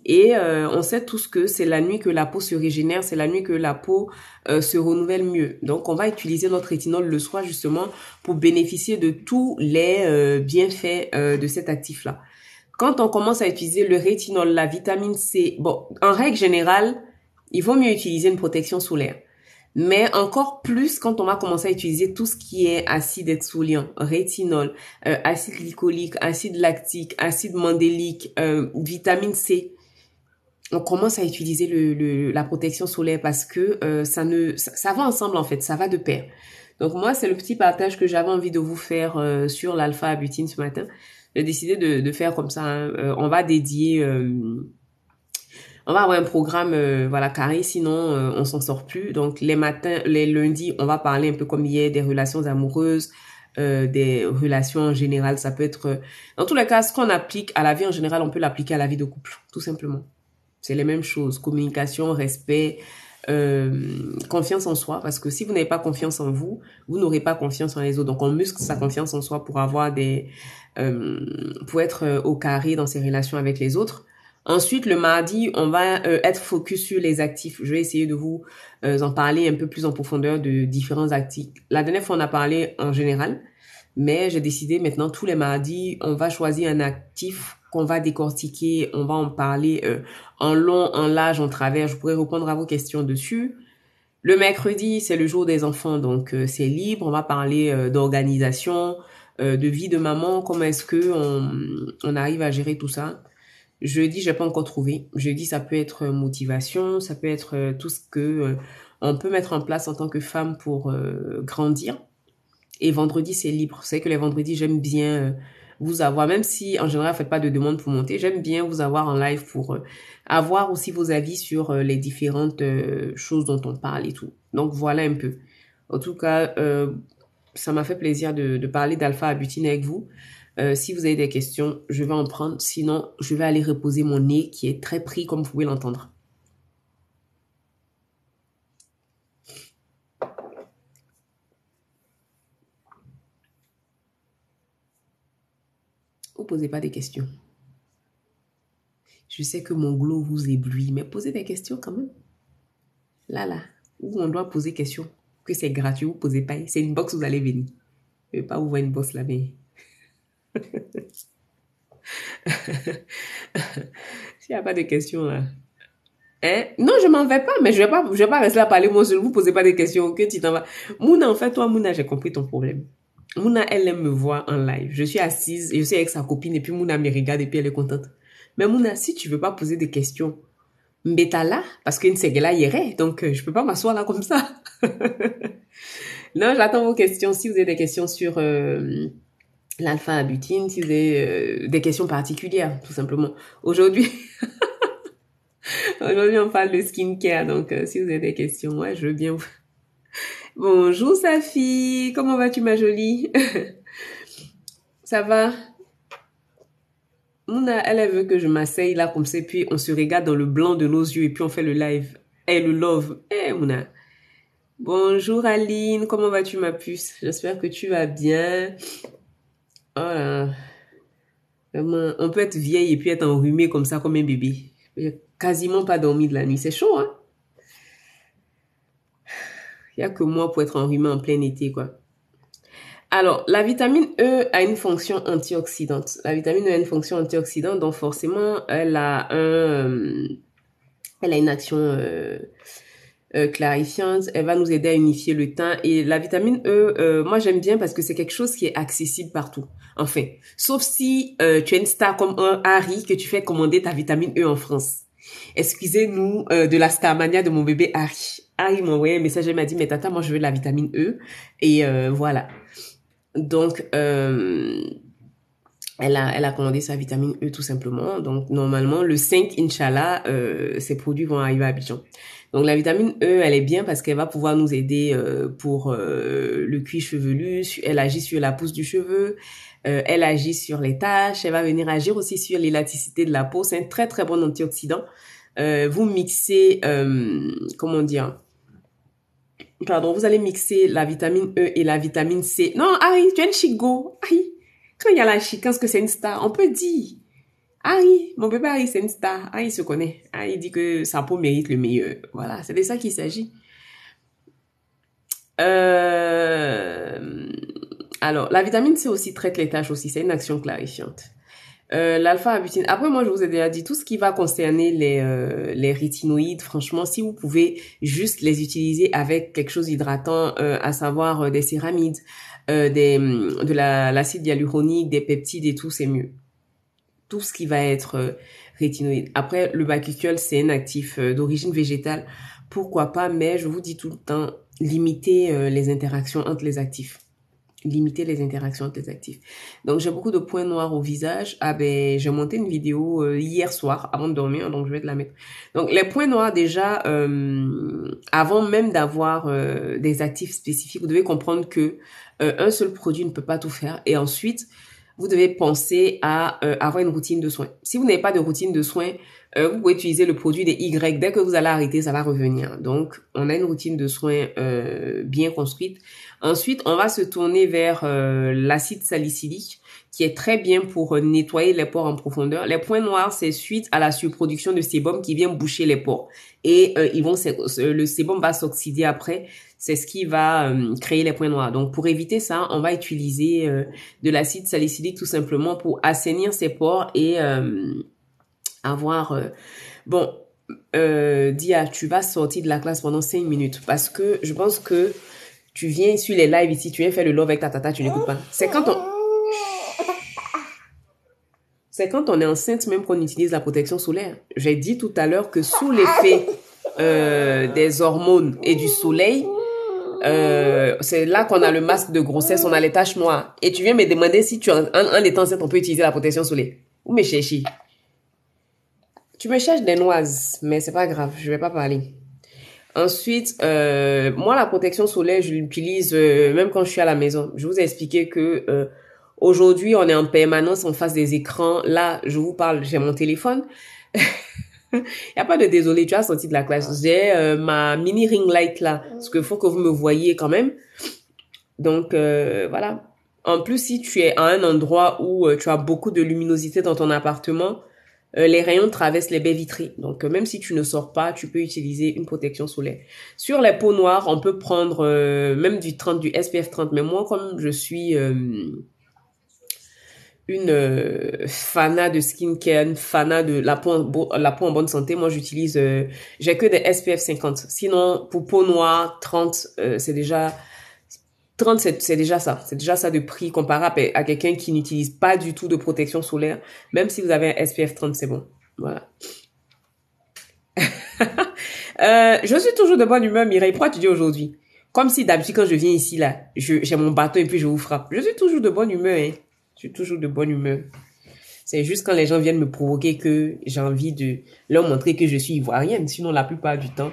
Et on sait tous que c'est la nuit que la peau se régénère, c'est la nuit que la peau se renouvelle mieux. Donc, on va utiliser notre rétinol le soir justement pour bénéficier de tous les bienfaits de cet actif-là. Quand on commence à utiliser le rétinol, la vitamine C, bon, en règle générale, il vaut mieux utiliser une protection solaire. Mais encore plus quand on va commencer à utiliser tout ce qui est acide exfoliant, rétinol, acide glycolique, acide lactique, acide mandélique, vitamine C. On commence à utiliser la protection solaire parce que ça va ensemble en fait, ça va de pair. Donc moi, c'est le petit partage que j'avais envie de vous faire sur l'alpha-butine ce matin. J'ai décidé de faire comme ça. Hein. On va dédier, on va avoir un programme voilà carré, sinon on s'en sort plus. Donc les matins, les lundis, on va parler un peu comme hier des relations amoureuses, des relations en général. Ça peut être, dans tous les cas, ce qu'on applique à la vie en général, on peut l'appliquer à la vie de couple, tout simplement. C'est les mêmes choses, communication, respect, confiance en soi, parce que si vous n'avez pas confiance en vous, vous n'aurez pas confiance en les autres. Donc on muscle sa confiance en soi pour avoir pour être au carré dans ses relations avec les autres. Ensuite, le mardi, on va être focus sur les actifs. Je vais essayer de vous en parler un peu plus en profondeur de différents actifs. La dernière fois, on a parlé en général, mais j'ai décidé maintenant, tous les mardis, on va choisir un actif qu'on va décortiquer, on va en parler en long, en large, en travers. Je pourrais répondre à vos questions dessus. Le mercredi, c'est le jour des enfants, donc c'est libre. On va parler d'organisation, de vie de maman, comment est-ce que on arrive à gérer tout ça. Jeudi, j'ai pas encore trouvé. Jeudi, ça peut être motivation, ça peut être tout ce que on peut mettre en place en tant que femme pour grandir. Et vendredi, c'est libre. C'est que les vendredis, j'aime bien vous avoir, même si en général, vous faites pas de demande pour monter, j'aime bien vous avoir en live pour avoir aussi vos avis sur les différentes choses dont on parle et tout. Donc voilà un peu. En tout cas, ça m'a fait plaisir de parler d'alpha-butine avec vous. Si vous avez des questions, je vais en prendre. Sinon, je vais aller reposer mon nez qui est très pris, comme vous pouvez l'entendre. Vous posez pas des questions. Je sais que mon glow vous éblouit, mais posez des questions quand même. Là, où on doit poser questions, que c'est gratuit, vous posez pas. C'est une box, vous allez venir. Je vais pas ouvrir une box là, mais... S'il n'y a pas de questions là. Hein? Non, je m'en vais pas, mais je vais pas rester là parler moi seul. Vous posez pas de questions, que tu t'en vas. Mouna, en fait, toi, Mouna, j'ai compris ton problème. Mouna, elle aime me voir en live. Je suis assise, je suis avec sa copine, et puis Mouna me regarde, et puis elle est contente. Mais Mouna, si tu veux pas poser de questions, mbeta là, parce qu'une là irait, donc je peux pas m'asseoir là comme ça. Non, j'attends vos questions. Si vous avez des questions sur l'alpha-butine, si vous avez des questions particulières, tout simplement. Aujourd'hui, aujourd'hui, on parle de skincare, donc si vous avez des questions, ouais, je veux bien vous... Bonjour Safi, comment vas-tu ma jolie? Ça va? Mouna, elle veut que je m'asseye là comme ça, puis on se regarde dans le blanc de nos yeux et puis on fait le live. Et le love. Mouna. Bonjour Aline, comment vas-tu ma puce? J'espère que tu vas bien. Oh là, vraiment, on peut être vieille et puis être enrhumée comme ça, comme un bébé. J'ai quasiment pas dormi de la nuit, c'est chaud, hein? Il y a que moi pour être enrhumée en plein été, quoi. Alors, la vitamine E a une fonction antioxydante. La vitamine E a une fonction antioxydante, donc forcément, elle a une action clarifiante. Elle va nous aider à unifier le teint. Et la vitamine E, moi j'aime bien parce que c'est quelque chose qui est accessible partout. Enfin, sauf si tu es une star comme un Harry que tu fais commander ta vitamine E en France. Excusez-nous de la starmania de mon bébé Harry. Harry m'a envoyé un message, elle m'a dit, mais tata, moi je veux de la vitamine E. Et voilà. Donc, elle a commandé sa vitamine E tout simplement. Donc, normalement, le 5, Inch'Allah, ces produits vont arriver à Abidjan. Donc, la vitamine E, elle est bien parce qu'elle va pouvoir nous aider pour le cuir chevelu. Elle agit sur la pousse du cheveu. Elle agit sur les taches. Elle va venir agir aussi sur l'élasticité de la peau. C'est un très, très bon antioxydant. Vous mixez, comment dire... Pardon, vous allez mixer la vitamine E et la vitamine C. Non, Harry, tu es une chico. Harry, quand il y a la chicance que c'est une star, on peut dire. Harry, mon bébé Harry, c'est une star. Harry se connaît. Harry dit que sa peau mérite le meilleur. Voilà, c'est de ça qu'il s'agit. Alors, la vitamine C aussi traite les taches aussi. C'est une action clarifiante. L'alpha-abutine. Après, moi, je vous ai déjà dit tout ce qui va concerner les rétinoïdes. Franchement, si vous pouvez juste les utiliser avec quelque chose d'hydratant, à savoir des céramides, l'acide hyaluronique, des peptides et tout, c'est mieux. Tout ce qui va être rétinoïde. Après, le bakuchiol, c'est un actif d'origine végétale. Pourquoi pas, mais je vous dis tout le temps, limitez les interactions entre les actifs. Limiter les interactions entre les actifs. Donc, j'ai beaucoup de points noirs au visage. Ah ben, j'ai monté une vidéo hier soir avant de dormir, donc je vais te la mettre. Donc, les points noirs, déjà, avant même d'avoir des actifs spécifiques, vous devez comprendre que un seul produit ne peut pas tout faire. Et ensuite, vous devez penser à avoir une routine de soins. Si vous n'avez pas de routine de soins, vous pouvez utiliser le produit des Y. Dès que vous allez arrêter, ça va revenir. Donc, on a une routine de soins bien construite. Ensuite, on va se tourner vers l'acide salicylique, qui est très bien pour nettoyer les pores en profondeur. Les points noirs, c'est suite à la surproduction de sébum qui vient boucher les pores. Et le sébum va s'oxyder après. C'est ce qui va créer les points noirs. Donc, pour éviter ça, on va utiliser de l'acide salicylique tout simplement pour assainir ces pores et avoir... Bon, Dia, tu vas sortir de la classe pendant 5 minutes parce que je pense que tu viens sur les lives ici, tu viens faire le love avec ta tata, tu n'écoutes pas. C'est quand on est enceinte même qu'on utilise la protection solaire. J'ai dit tout à l'heure que sous l'effet des hormones et du soleil, c'est là qu'on a le masque de grossesse, on a les taches noires. Et tu viens me demander si en étant enceinte, on peut utiliser la protection solaire. Où me chercher? Tu me cherches des noises, mais c'est pas grave, je vais pas parler. Ensuite, moi, la protection solaire, je l'utilise même quand je suis à la maison. Je vous ai expliqué que aujourd'hui, on est en permanence en face des écrans. Là, je vous parle, j'ai mon téléphone. Il n'y a pas de désolé, tu as sorti de la classe. J'ai ma mini ring light là, parce qu'il faut que vous me voyez quand même. Donc, voilà. En plus, si tu es à un endroit où tu as beaucoup de luminosité dans ton appartement, les rayons traversent les baies vitrées. Donc, même si tu ne sors pas, tu peux utiliser une protection solaire. Sur les peaux noires, on peut prendre même du SPF 30. Mais moi, comme je suis une fana de skincare, une fana de la peau en bonne santé, moi, j'utilise... j'ai que des SPF 50. Sinon, pour peau noire, 30, c'est déjà... 30, c'est déjà ça. C'est déjà ça de prix comparable à quelqu'un qui n'utilise pas du tout de protection solaire. Même si vous avez un SPF 30, c'est bon. Voilà. Je suis toujours de bonne humeur, Mireille. Pourquoi tu dis aujourd'hui? Comme si d'habitude, quand je viens ici, là, j'ai mon bâton et puis je vous frappe. Je suis toujours de bonne humeur, hein. Je suis toujours de bonne humeur. C'est juste quand les gens viennent me provoquer que j'ai envie de leur montrer que je suis ivoirienne. Sinon, la plupart du temps,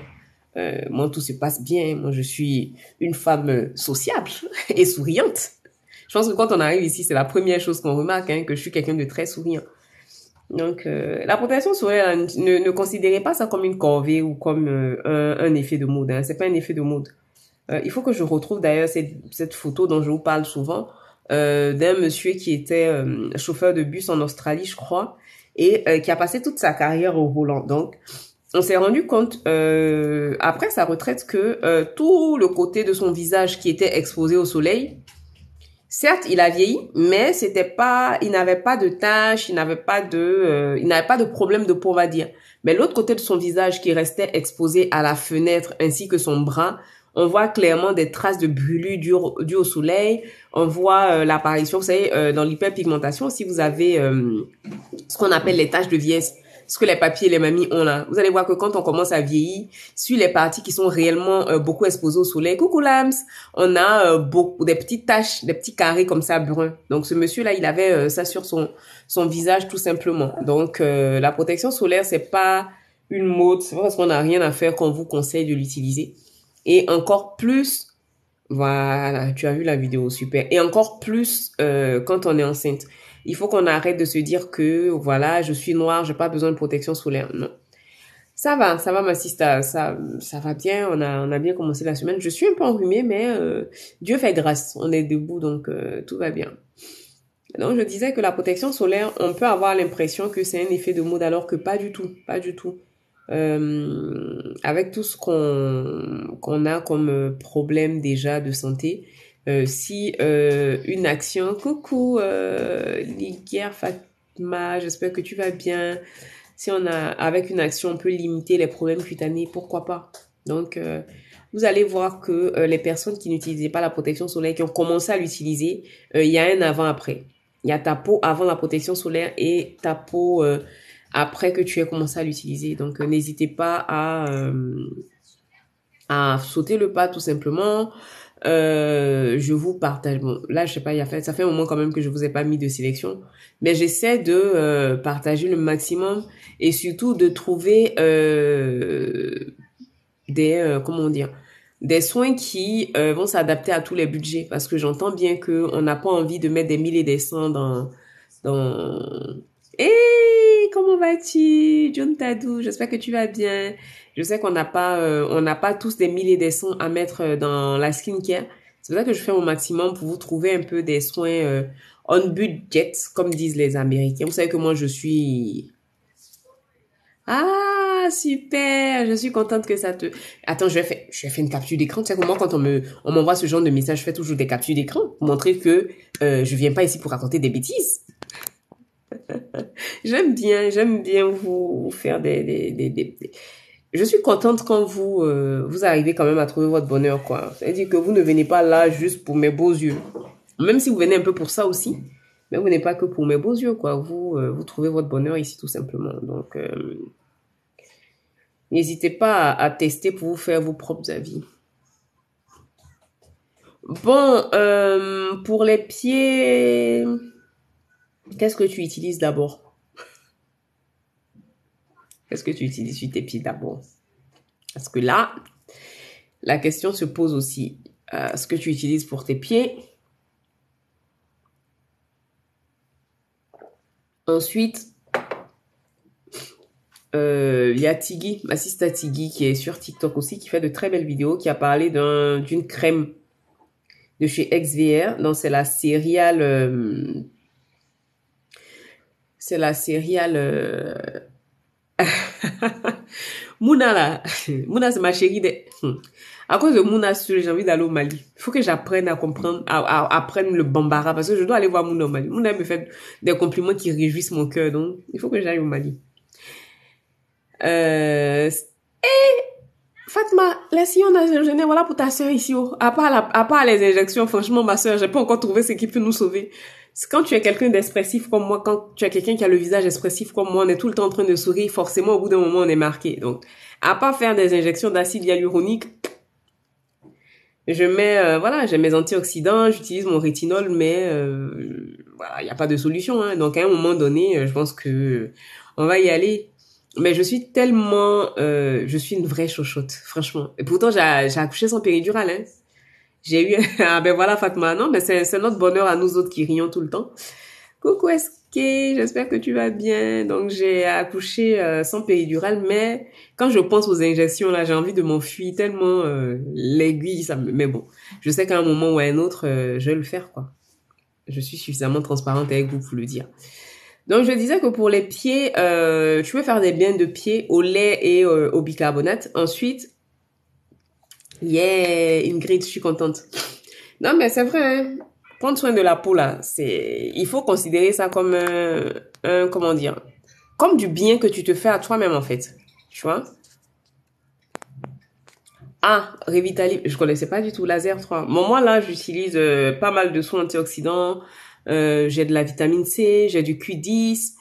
moi, tout se passe bien. Moi, je suis une femme sociable et souriante. Je pense que quand on arrive ici, c'est la première chose qu'on remarque, hein, que je suis quelqu'un de très souriant. Donc, la protection solaire, ne considérez pas ça comme une corvée ou comme un effet de mode. Hein. C'est pas un effet de mode. Il faut que je retrouve d'ailleurs cette photo dont je vous parle souvent d'un monsieur qui était chauffeur de bus en Australie, je crois, et qui a passé toute sa carrière au volant. Donc, on s'est rendu compte après sa retraite que tout le côté de son visage qui était exposé au soleil, certes, il a vieilli, mais c'était pas, il n'avait pas de taches, il n'avait pas de problème de peau, on va dire. Mais l'autre côté de son visage qui restait exposé à la fenêtre ainsi que son bras, on voit clairement des traces de brûlures dues au soleil. On voit l'apparition, vous savez, dans l'hyperpigmentation, si vous avez ce qu'on appelle les taches de vieillesse, ce que les papiers et les mamies ont là. Vous allez voir que quand on commence à vieillir, sur les parties qui sont réellement beaucoup exposées au soleil, coucou l'âme, on a beaucoup des petites taches, des petits carrés comme ça bruns. Donc ce monsieur-là, il avait ça sur son visage tout simplement. Donc la protection solaire, c'est pas une mode, c'est pas parce qu'on n'a rien à faire qu'on vous conseille de l'utiliser. Et encore plus, voilà, tu as vu la vidéo, super. Et encore plus quand on est enceinte. Il faut qu'on arrête de se dire que, voilà, je suis noire, j'ai pas besoin de protection solaire. Non. Ça va, ma sister, ça va bien. On a bien commencé la semaine. Je suis un peu enrhumée, mais Dieu fait grâce. On est debout, donc tout va bien. Donc, je disais que la protection solaire, on peut avoir l'impression que c'est un effet de mode, alors que pas du tout, pas du tout. Avec tout ce qu'on a comme problème déjà de santé, si une action, coucou Liguerre Fatma, j'espère que tu vas bien. Si on a, avec une action, on peut limiter les problèmes cutanés, pourquoi pas? Donc, vous allez voir que les personnes qui n'utilisaient pas la protection solaire, qui ont commencé à l'utiliser, il y a un avant-après. Il y a ta peau avant la protection solaire et ta peau après que tu aies commencé à l'utiliser. Donc, n'hésitez pas à sauter le pas tout simplement. Je vous partage. Bon, là, je sais pas, ça fait un moment quand même que je vous ai pas mis de sélection, mais j'essaie de partager le maximum et surtout de trouver comment dire, des soins qui vont s'adapter à tous les budgets, parce que j'entends bien que on n'a pas envie de mettre des mille et des cents dans. Hey, comment vas-tu, John Tadou? J'espère que tu vas bien. Je sais qu'on n'a pas, on n'a pas tous des milliers de sons à mettre dans la skincare. C'est pour ça que je fais mon maximum pour vous trouver un peu des soins on budget, comme disent les Américains. Vous savez que moi, je suis... Ah, super! Je suis contente que ça te... Attends, je vais faire une capture d'écran. Tu sais que moi, quand on m'envoie ce genre de message, je fais toujours des captures d'écran pour montrer que je viens pas ici pour raconter des bêtises. J'aime bien vous faire Je suis contente quand vous arrivez quand même à trouver votre bonheur, quoi. C'est-à-dire que vous ne venez pas là juste pour mes beaux yeux. Même si vous venez un peu pour ça aussi, mais vous n'êtes pas que pour mes beaux yeux, quoi. Vous trouvez votre bonheur ici, tout simplement. Donc, n'hésitez pas à tester pour vous faire vos propres avis. Bon, pour les pieds, qu'est-ce que tu utilises d'abord? Qu'est-ce que tu utilises sur tes pieds d'abord? Parce que là, la question se pose aussi. Ce que tu utilises pour tes pieds. Ensuite, il y a Tiggy, ma sister Tiggy, qui est sur TikTok aussi, qui fait de très belles vidéos, qui a parlé d'une crème de chez XVR. Donc, c'est la céréale... c'est la céréale... Mouna, là. Mouna, c'est ma chérie. À cause de Mouna, j'ai envie d'aller au Mali. Il faut que j'apprenne à comprendre, à apprendre le bambara, parce que je dois aller voir Mouna au Mali. Mouna me fait des compliments qui réjouissent mon cœur, donc il faut que j'aille au Mali. Fatma, là, si on a jeûné, voilà pour ta soeur ici, oh. À part les injections, franchement, ma soeur, j'ai pas encore trouvé ce qui peut nous sauver. C'est quand tu es quelqu'un d'expressif comme moi, quand tu es quelqu'un qui a le visage expressif comme moi, on est tout le temps en train de sourire, forcément, au bout d'un moment, on est marqué. Donc, à part faire des injections d'acide hyaluronique, je mets, voilà, j'ai mes antioxydants, j'utilise mon rétinol, mais voilà, il n'y a pas de solution. Hein. Donc, à un moment donné, je pense que on va y aller. Mais je suis tellement... je suis une vraie chochotte, franchement. Et pourtant, j'ai accouché sans péridurale. Hein. J'ai eu... ah ben voilà, Fatma. Non, mais c'est notre bonheur à nous autres qui rions tout le temps. Coucou Eske, j'espère que tu vas bien. Donc j'ai accouché sans péridurale, mais quand je pense aux injections là, j'ai envie de m'enfuir tellement l'aiguille, ça me... Mais bon, je sais qu'à un moment ou à un autre, je vais le faire quoi. Je suis suffisamment transparente avec vous pour le dire. Donc je disais que pour les pieds, tu peux faire des bains de pieds au lait et au bicarbonate. Ensuite, yeah, Ingrid, je suis contente. Non mais c'est vrai, hein. Prendre soin de la peau là, il faut considérer ça comme comment dire, comme du bien que tu te fais à toi-même en fait, tu vois. Ah, Revitali, je connaissais pas du tout Laser 3. Bon, moi là, j'utilise pas mal de soins antioxydants. J'ai de la vitamine C, j'ai du Q10.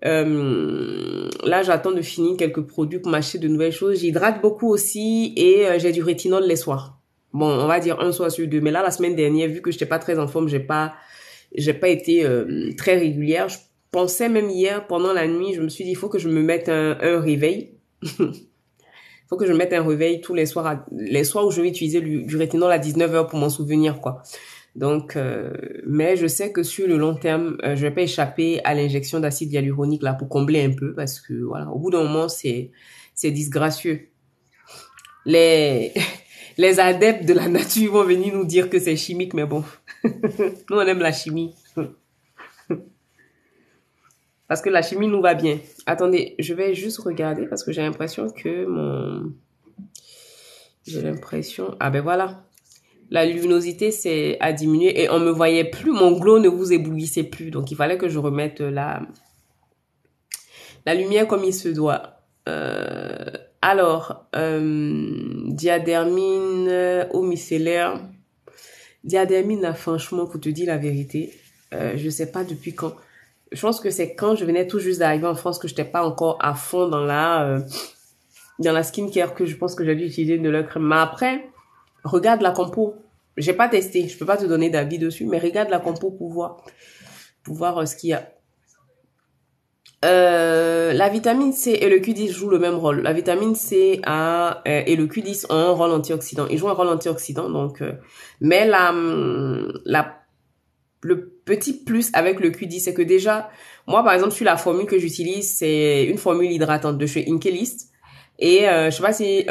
Là, j'attends de finir quelques produits pour m'acheter de nouvelles choses. J'hydrate beaucoup aussi et j'ai du rétinol les soirs. Bon, on va dire un soir sur deux. Mais là, la semaine dernière, vu que j'étais pas très en forme, j'ai pas été très régulière. Je pensais même hier, pendant la nuit, je me suis dit, il faut que je me mette un réveil. Il faut que je mette un réveil tous les soirs, les soirs où je vais utiliser du rétinol à 19h pour m'en souvenir, quoi. Donc, mais je sais que sur le long terme, je vais pas échapper à l'injection d'acide hyaluronique là pour combler un peu parce que voilà, au bout d'un moment, c'est disgracieux. Les les adeptes de la nature vont venir nous dire que c'est chimique, mais bon, nous on aime la chimie parce que la chimie nous va bien. Attendez, je vais juste regarder parce que j'ai l'impression que ah ben voilà. La luminosité a diminué et on me voyait plus, mon glow ne vous éblouissait plus. Donc, il fallait que je remette la lumière comme il se doit. Alors, diadermine au micellaire. Diadermine, là, franchement, pour te dire la vérité, je sais pas depuis quand. Je pense que c'est quand je venais tout juste d'arriver en France que j'étais pas encore à fond dans la skincare que je pense que j'ai dû utiliser de la crème. Mais après, regarde la compo. J'ai pas testé, je peux pas te donner d'avis dessus, mais regarde la compo pour voir ce qu'il y a. La vitamine C et le Q10 jouent le même rôle. La vitamine C et le Q10 ont un rôle antioxydant. Ils jouent un rôle antioxydant, donc. Mais le petit plus avec le Q10, c'est que déjà, moi par exemple sur la formule que j'utilise, c'est une formule hydratante de chez Inkélist. Et je sais pas si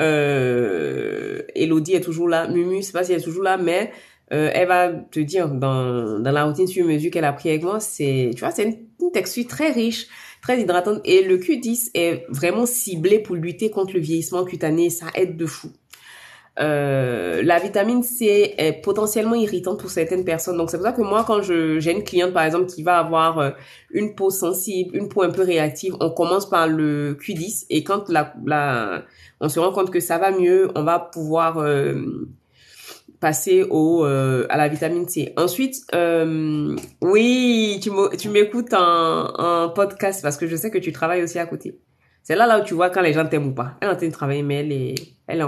Elodie est toujours là, Mumu, je sais pas si elle est toujours là, mais elle va te dire dans la routine sur mesure qu'elle a pris avec moi, c'est une texture très riche, très hydratante. Et le Q10 est vraiment ciblé pour lutter contre le vieillissement cutané, ça aide de fou. La vitamine C est potentiellement irritante pour certaines personnes. Donc, c'est pour ça que moi, quand j'ai une cliente, par exemple, qui va avoir une peau sensible, une peau un peu réactive, on commence par le Q10 et quand on se rend compte que ça va mieux, on va pouvoir passer à la vitamine C. Ensuite, oui, tu m'écoutes en podcast parce que je sais que tu travailles aussi à côté. C'est là où tu vois quand les gens t'aiment ou pas. Elle est en train de travailler, mais elle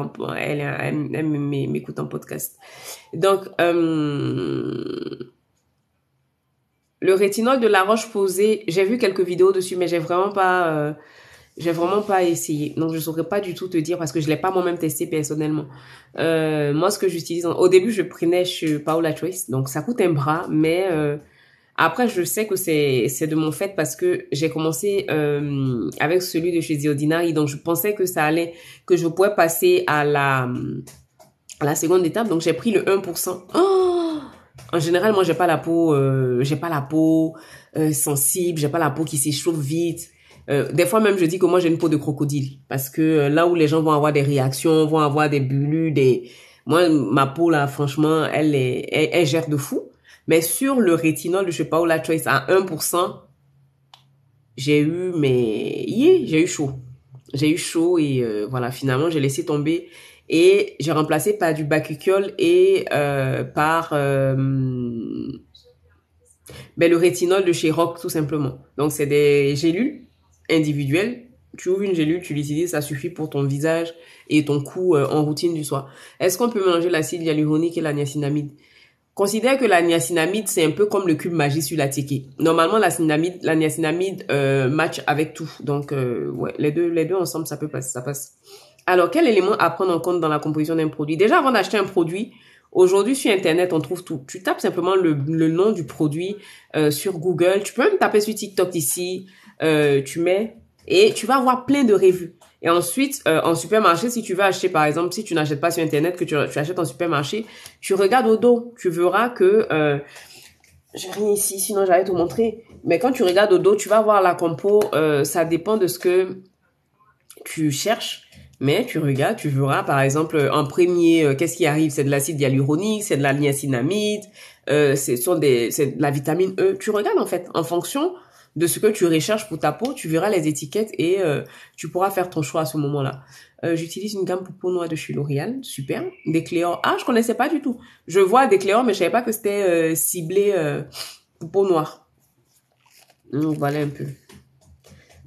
m'écoute en podcast. Donc, le rétinol de La Roche-Posay, j'ai vu quelques vidéos dessus, mais j'ai vraiment pas essayé. Donc, je saurais pas du tout te dire parce que je l'ai pas moi-même testé personnellement. Moi, ce que j'utilise, au début, je prenais chez Paola Choice. Donc, ça coûte un bras, mais après, je sais que c'est de mon fait parce que j'ai commencé avec celui de chez The Ordinary. Donc, je pensais que que je pourrais passer à la seconde étape. Donc, j'ai pris le 1%. Oh! En général, moi, j'ai pas la peau sensible, j'ai pas la peau qui s'échauffe vite. Des fois même, je dis que moi, j'ai une peau de crocodile parce que là où les gens vont avoir des réactions, vont avoir des bulles, moi, ma peau là, franchement, elle gère de fou. Mais sur le rétinol de chez Paola Choice à 1%, j'ai eu chaud. J'ai eu chaud et voilà, finalement, j'ai laissé tomber et j'ai remplacé par du Bakuchiol et par le rétinol de chez Rock, tout simplement. Donc, c'est des gélules individuelles. Tu ouvres une gélule, tu l'utilises, ça suffit pour ton visage et ton cou en routine du soir. Est-ce qu'on peut mélanger l'acide hyaluronique et la niacinamide? Considère que la niacinamide, c'est un peu comme le cube magie sur la ticket. Normalement, la niacinamide match avec tout. Donc, ouais, les deux ensemble, ça peut passer, ça passe. Alors, quel élément à prendre en compte dans la composition d'un produit? Déjà, avant d'acheter un produit, Aujourd'hui, sur Internet, on trouve tout. Tu tapes simplement le nom du produit sur Google. Tu peux même taper sur TikTok ici. Tu mets et tu vas avoir plein de revues. Et ensuite, en supermarché, si tu veux acheter, par exemple, si tu n'achètes pas sur Internet, que tu achètes en supermarché, tu regardes au dos. Tu verras que... j'ai rien ici, sinon j'allais te montrer. Mais quand tu regardes au dos, tu vas voir la compo. Ça dépend de ce que tu cherches. Mais tu regardes, tu verras, par exemple, en premier, qu'est-ce qui arrive? C'est de l'acide hyaluronique, c'est de la niacinamide, c'est de la vitamine E. Tu regardes, en fait, en fonction de ce que tu recherches pour ta peau, tu verras les étiquettes et tu pourras faire ton choix à ce moment-là. J'utilise une gamme pour peau noire de chez L'Oréal, super. Des Cléor. Ah, je connaissais pas du tout. Je vois des Cléor, mais je savais pas que c'était ciblé pour peau noire. Donc voilà un peu.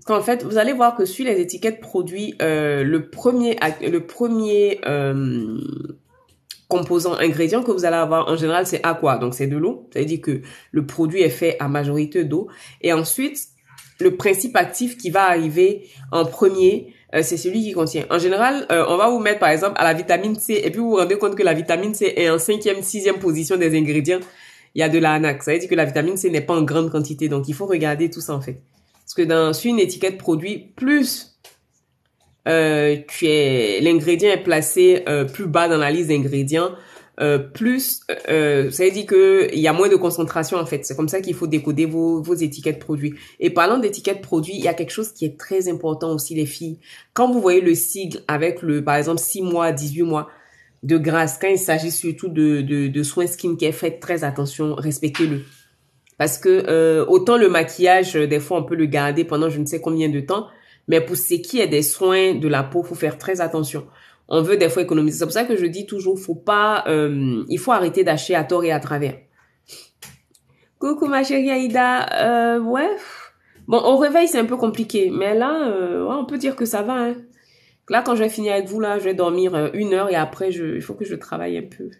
Parce qu'en fait, vous allez voir que sur les étiquettes produits, le premier composant ingrédient que vous allez avoir en général, c'est aqua. Donc c'est de l'eau. Ça veut dire que le produit est fait à majorité d'eau. Et ensuite, le principe actif qui va arriver en premier, c'est celui qui contient. En général, on va vous mettre par exemple à la vitamine C et puis vous vous rendez compte que la vitamine C est en 5e, 6e position des ingrédients. Il y a de la ANAC. Ça veut dire que la vitamine C n'est pas en grande quantité. Donc il faut regarder tout ça en fait. Parce que sur une étiquette produit, plus l'ingrédient est placé plus bas dans la liste d'ingrédients, plus ça veut dire que il y a moins de concentration en fait. C'est comme ça qu'il faut décoder vos étiquettes produits. Et parlant d'étiquettes produits, il y a quelque chose qui est très important aussi les filles. Quand vous voyez le sigle avec par exemple 6 mois, 18 mois de grâce, quand il s'agit surtout de soins skincare, faites très attention, respectez-le. Parce que autant le maquillage, des fois, on peut le garder pendant je ne sais combien de temps. Mais pour ce qui est des soins de la peau, faut faire très attention. On veut des fois économiser. C'est pour ça que je dis toujours, il faut arrêter d'acheter à tort et à travers. Coucou ma chérie Aïda. Ouais. Bon, au réveil, c'est un peu compliqué. Mais là, ouais, on peut dire que ça va. Hein. Là, quand je vais finir avec vous, là, je vais dormir 1 heure et après, il faut que je travaille un peu.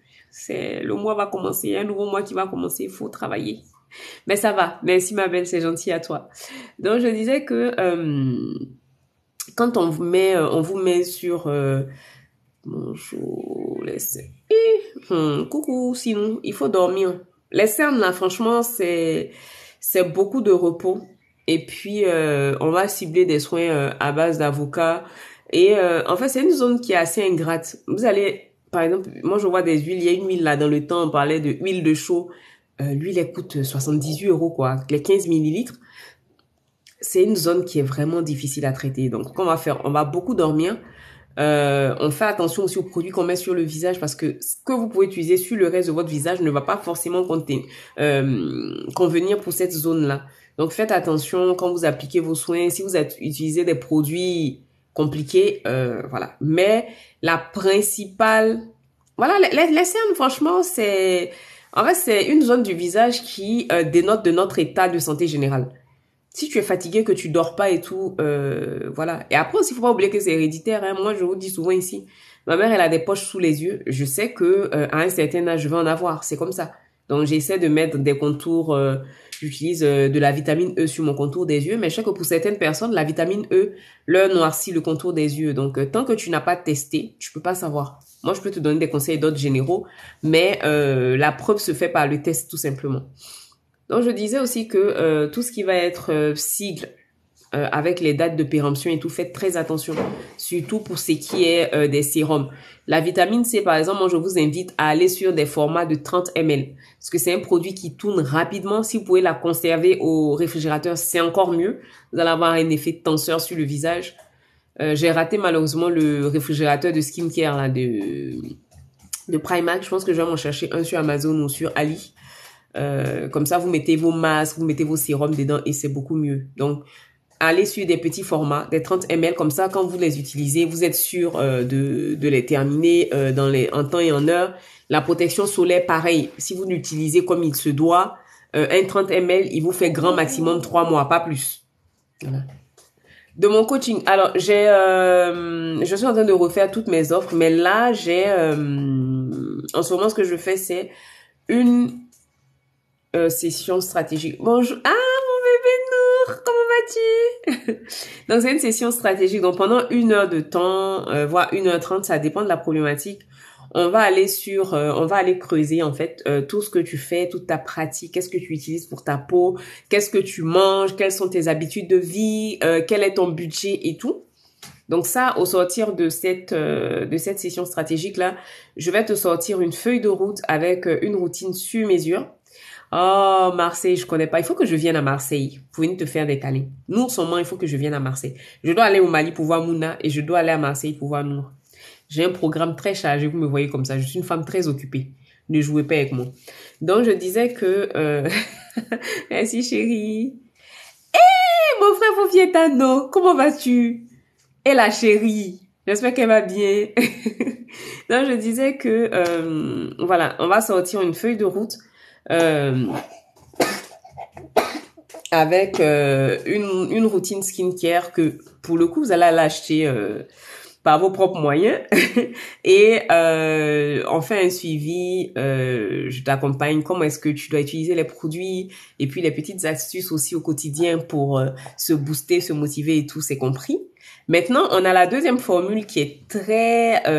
Le mois va commencer, un nouveau mois qui va commencer, il faut travailler. Mais ça va. Merci ma belle, c'est gentil à toi. Donc je disais que quand on vous met sur bonjour coucou, sinon il faut dormir. Les cernes là, franchement, c'est beaucoup de repos. Et puis on va cibler des soins à base d'avocat. Et en fait, c'est une zone qui est assez ingrate. Vous allez, par exemple, moi je vois des huiles. Il y a une huile là dans le temps, on parlait de huile de chaux. L'huile, elle coûte 78 € quoi. Les 15 millilitres. C'est une zone qui est vraiment difficile à traiter. Donc, qu'on va faire? On va beaucoup dormir. On fait attention aussi aux produits qu'on met sur le visage parce que ce que vous pouvez utiliser sur le reste de votre visage ne va pas forcément convenir pour cette zone-là. Donc, faites attention quand vous appliquez vos soins. Si vous utilisez des produits compliqués, voilà. Mais la principale... Voilà, les cernes, franchement, en fait, c'est une zone du visage qui dénote de notre état de santé générale. Si tu es fatigué, que tu dors pas et tout, voilà. Et après aussi, il faut pas oublier que c'est héréditaire. Hein. Moi, je vous dis souvent ici, ma mère, elle a des poches sous les yeux. Je sais que à un certain âge, je vais en avoir. C'est comme ça. Donc, j'essaie de mettre des contours. J'utilise de la vitamine E sur mon contour des yeux. Mais je sais que pour certaines personnes, la vitamine E leur noircit le contour des yeux. Donc, tant que tu n'as pas testé, tu peux pas savoir. Moi, je peux te donner des conseils d'ordre généraux, mais la preuve se fait par le test tout simplement. Donc, je disais aussi que tout ce qui va être sigle avec les dates de péremption et tout, faites très attention, surtout pour ce qui est des sérums. La vitamine C, par exemple, moi, je vous invite à aller sur des formats de 30 ml, parce que c'est un produit qui tourne rapidement. Si vous pouvez la conserver au réfrigérateur, c'est encore mieux. Vous allez avoir un effet tenseur sur le visage. J'ai raté malheureusement le réfrigérateur de skincare là, de Primark. Je pense que je vais m'en chercher un sur Amazon ou sur Ali. Comme ça, vous mettez vos masques, vous mettez vos sérums dedans et c'est beaucoup mieux. Donc, allez sur des petits formats, des 30 ml, comme ça, quand vous les utilisez, vous êtes sûr de les terminer en temps et en heure. La protection solaire, pareil, si vous l'utilisez comme il se doit, un 30 ml, il vous fait grand maximum 3 mois, pas plus. Voilà. De mon coaching, alors je suis en train de refaire toutes mes offres, mais là, en ce moment, ce que je fais, c'est une session stratégique. Bonjour. Ah, mon bébé Nour, comment vas-tu? Donc, c'est une session stratégique. Donc, pendant 1 heure de temps, voire 1h30, ça dépend de la problématique. on va aller creuser en fait tout ce que tu fais, toute ta pratique, qu'est-ce que tu utilises pour ta peau, qu'est-ce que tu manges, quelles sont tes habitudes de vie, quel est ton budget et tout. Donc ça, au sortir de cette session stratégique là, je vais te sortir une feuille de route avec une routine sur mesure. Oh, Marseille, je connais pas. Il faut que je vienne à Marseille pour venir te faire des câlins. Nour seulement, il faut que je vienne à Marseille. Je dois aller au Mali pour voir Mouna et je dois aller à Marseille pour voir Nour. J'ai un programme très chargé, vous me voyez comme ça. Je suis une femme très occupée. Ne jouez pas avec moi. Donc, je disais que... Merci, chérie. Hé, mon frère Fofietano, comment vas-tu? Et la chérie, j'espère qu'elle va bien. Donc, je disais que... voilà, on va sortir une feuille de route avec une routine skincare que, pour le coup, vous allez l'acheter par vos propres moyens. Et on fait un suivi, je t'accompagne, comment est-ce que tu dois utiliser les produits, et puis les petites astuces aussi au quotidien pour se booster, se motiver et tout, c'est compris. Maintenant, on a la deuxième formule qui est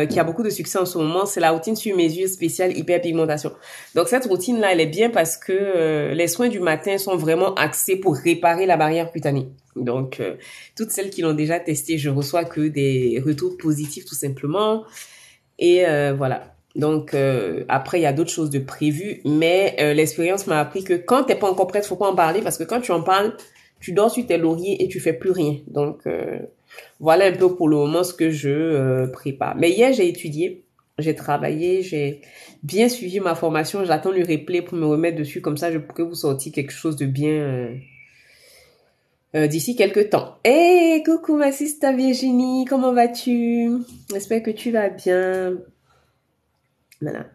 qui a beaucoup de succès en ce moment, c'est la routine sur mesure spéciale hyperpigmentation. Donc cette routine-là, elle est bien parce que les soins du matin sont vraiment axés pour réparer la barrière cutanée. Donc toutes celles qui l'ont déjà testé, je reçois que des retours positifs tout simplement. Et voilà. Donc après, il y a d'autres choses de prévues, mais l'expérience m'a appris que quand t'es pas encore prête, faut pas en parler parce que quand tu en parles, tu dors sur tes lauriers et tu fais plus rien. Donc voilà un peu pour le moment ce que je prépare. Mais hier, j'ai étudié, j'ai travaillé, j'ai bien suivi ma formation. J'attends le replay pour me remettre dessus. Comme ça, je pourrais vous sortir quelque chose de bien d'ici quelques temps. Hey, coucou ma sista Virginie, comment vas-tu? J'espère que tu vas bien. Voilà.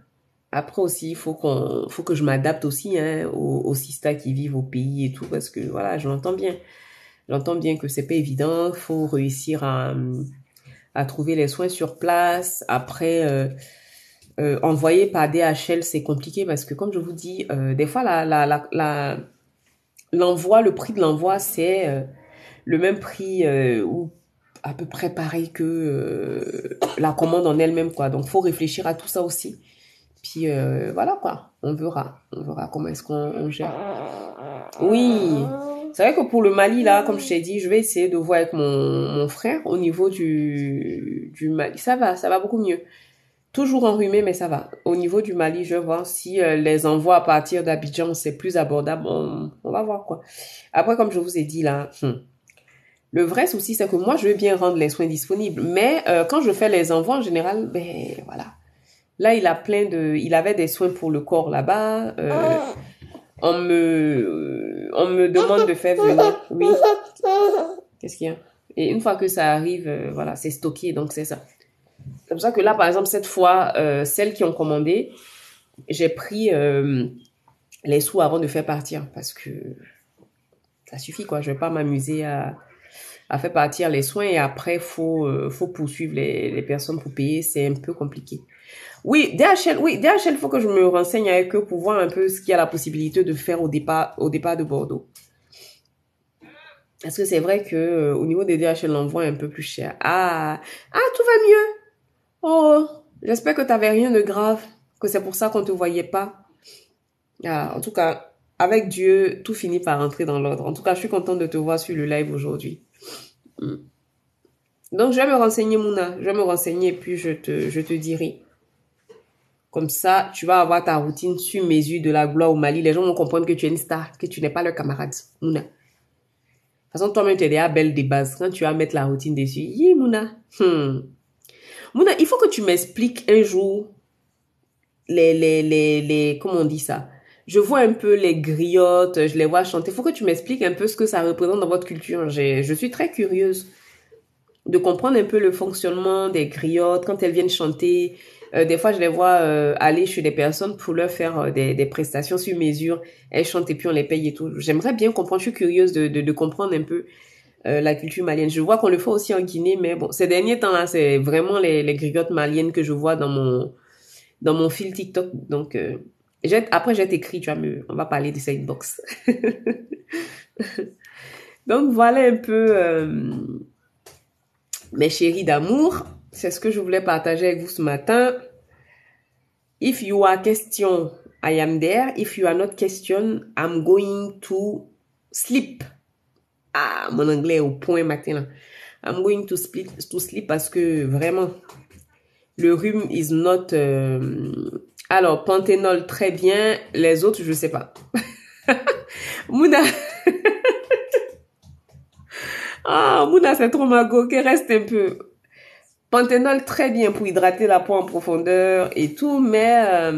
Après aussi, il faut que je m'adapte aussi aux sistas qui vivent au pays et tout, parce que voilà, je l'entends bien. J'entends bien que c'est pas évident. Faut réussir à trouver les soins sur place. Après, envoyer par DHL, c'est compliqué parce que comme je vous dis, des fois l'envoi, le prix de l'envoi, c'est le même prix ou à peu près pareil que la commande en elle-même, quoi. Donc, faut réfléchir à tout ça aussi. Puis voilà, quoi. On verra comment est-ce qu'on gère. Oui. C'est vrai que pour le Mali, là, comme je t'ai dit, je vais essayer de voir avec mon frère au niveau du Mali. Ça va beaucoup mieux. Toujours enrhumé, mais ça va. Au niveau du Mali, je vais voir si les envois à partir d'Abidjan, c'est plus abordable. On va voir, quoi. Après, comme je vous ai dit, là, le vrai souci, c'est que moi, je veux bien rendre les soins disponibles. Mais quand je fais les envois, en général, ben voilà. Là, il avait des soins pour le corps là-bas. On me demande de faire venir. Oui. Qu'est-ce qu'il y a? Et une fois que ça arrive, voilà, c'est stocké, donc c'est ça. C'est pour ça que là, par exemple, cette fois, celles qui ont commandé, j'ai pris les sous avant de faire partir parce que ça suffit, quoi. Je vais pas m'amuser à faire partir les soins et après, faut poursuivre les personnes pour payer. C'est un peu compliqué. Oui, DHL, faut que je me renseigne avec eux pour voir un peu ce qu'il y a la possibilité de faire au départ de Bordeaux. Parce que c'est vrai que au niveau des DHL, l'envoi est un peu plus cher. Ah, tout va mieux. Oh, j'espère que t'avais rien de grave, que c'est pour ça qu'on te voyait pas. Ah, en tout cas, avec Dieu, tout finit par rentrer dans l'ordre. En tout cas, je suis contente de te voir sur le live aujourd'hui. Donc, je vais me renseigner, Mouna. Je vais me renseigner et puis je te dirai. Comme ça, tu vas avoir ta routine sur mesure de la gloire au Mali. Les gens vont comprendre que tu es une star, que tu n'es pas leur camarade. Mouna. De toute façon, toi-même, tu es déjà belle de base. Quand tu vas mettre la routine dessus, Mouna. Mouna, il faut que tu m'expliques un jour comment on dit ça? Je vois un peu les griottes, je les vois chanter. Il faut que tu m'expliques un peu ce que ça représente dans votre culture. Je suis très curieuse de comprendre un peu le fonctionnement des griottes quand elles viennent chanter. Des fois, je les vois aller chez des personnes pour leur faire des prestations sur mesure. Elles chantent et puis on les paye et tout. J'aimerais bien comprendre. Je suis curieuse de comprendre un peu la culture malienne. Je vois qu'on le fait aussi en Guinée, mais bon, ces derniers temps-là, c'est vraiment les griottes maliennes que je vois dans mon fil TikTok. Donc, après, j'ai écrit, on va parler de cette box. Donc, voilà un peu mes chéris d'amour. C'est ce que je voulais partager avec vous ce matin. If you are question, I am there. If you are not question, I'm going to sleep. Ah, mon anglais est au point matin là. I'm going to sleep parce que vraiment, le rhume is not... Alors, Panthénol, très bien. Les autres, je sais pas. Mouna... Ah, Mouna, c'est trop mago. Ok, reste un peu. Panthénol, très bien pour hydrater la peau en profondeur et tout, mais...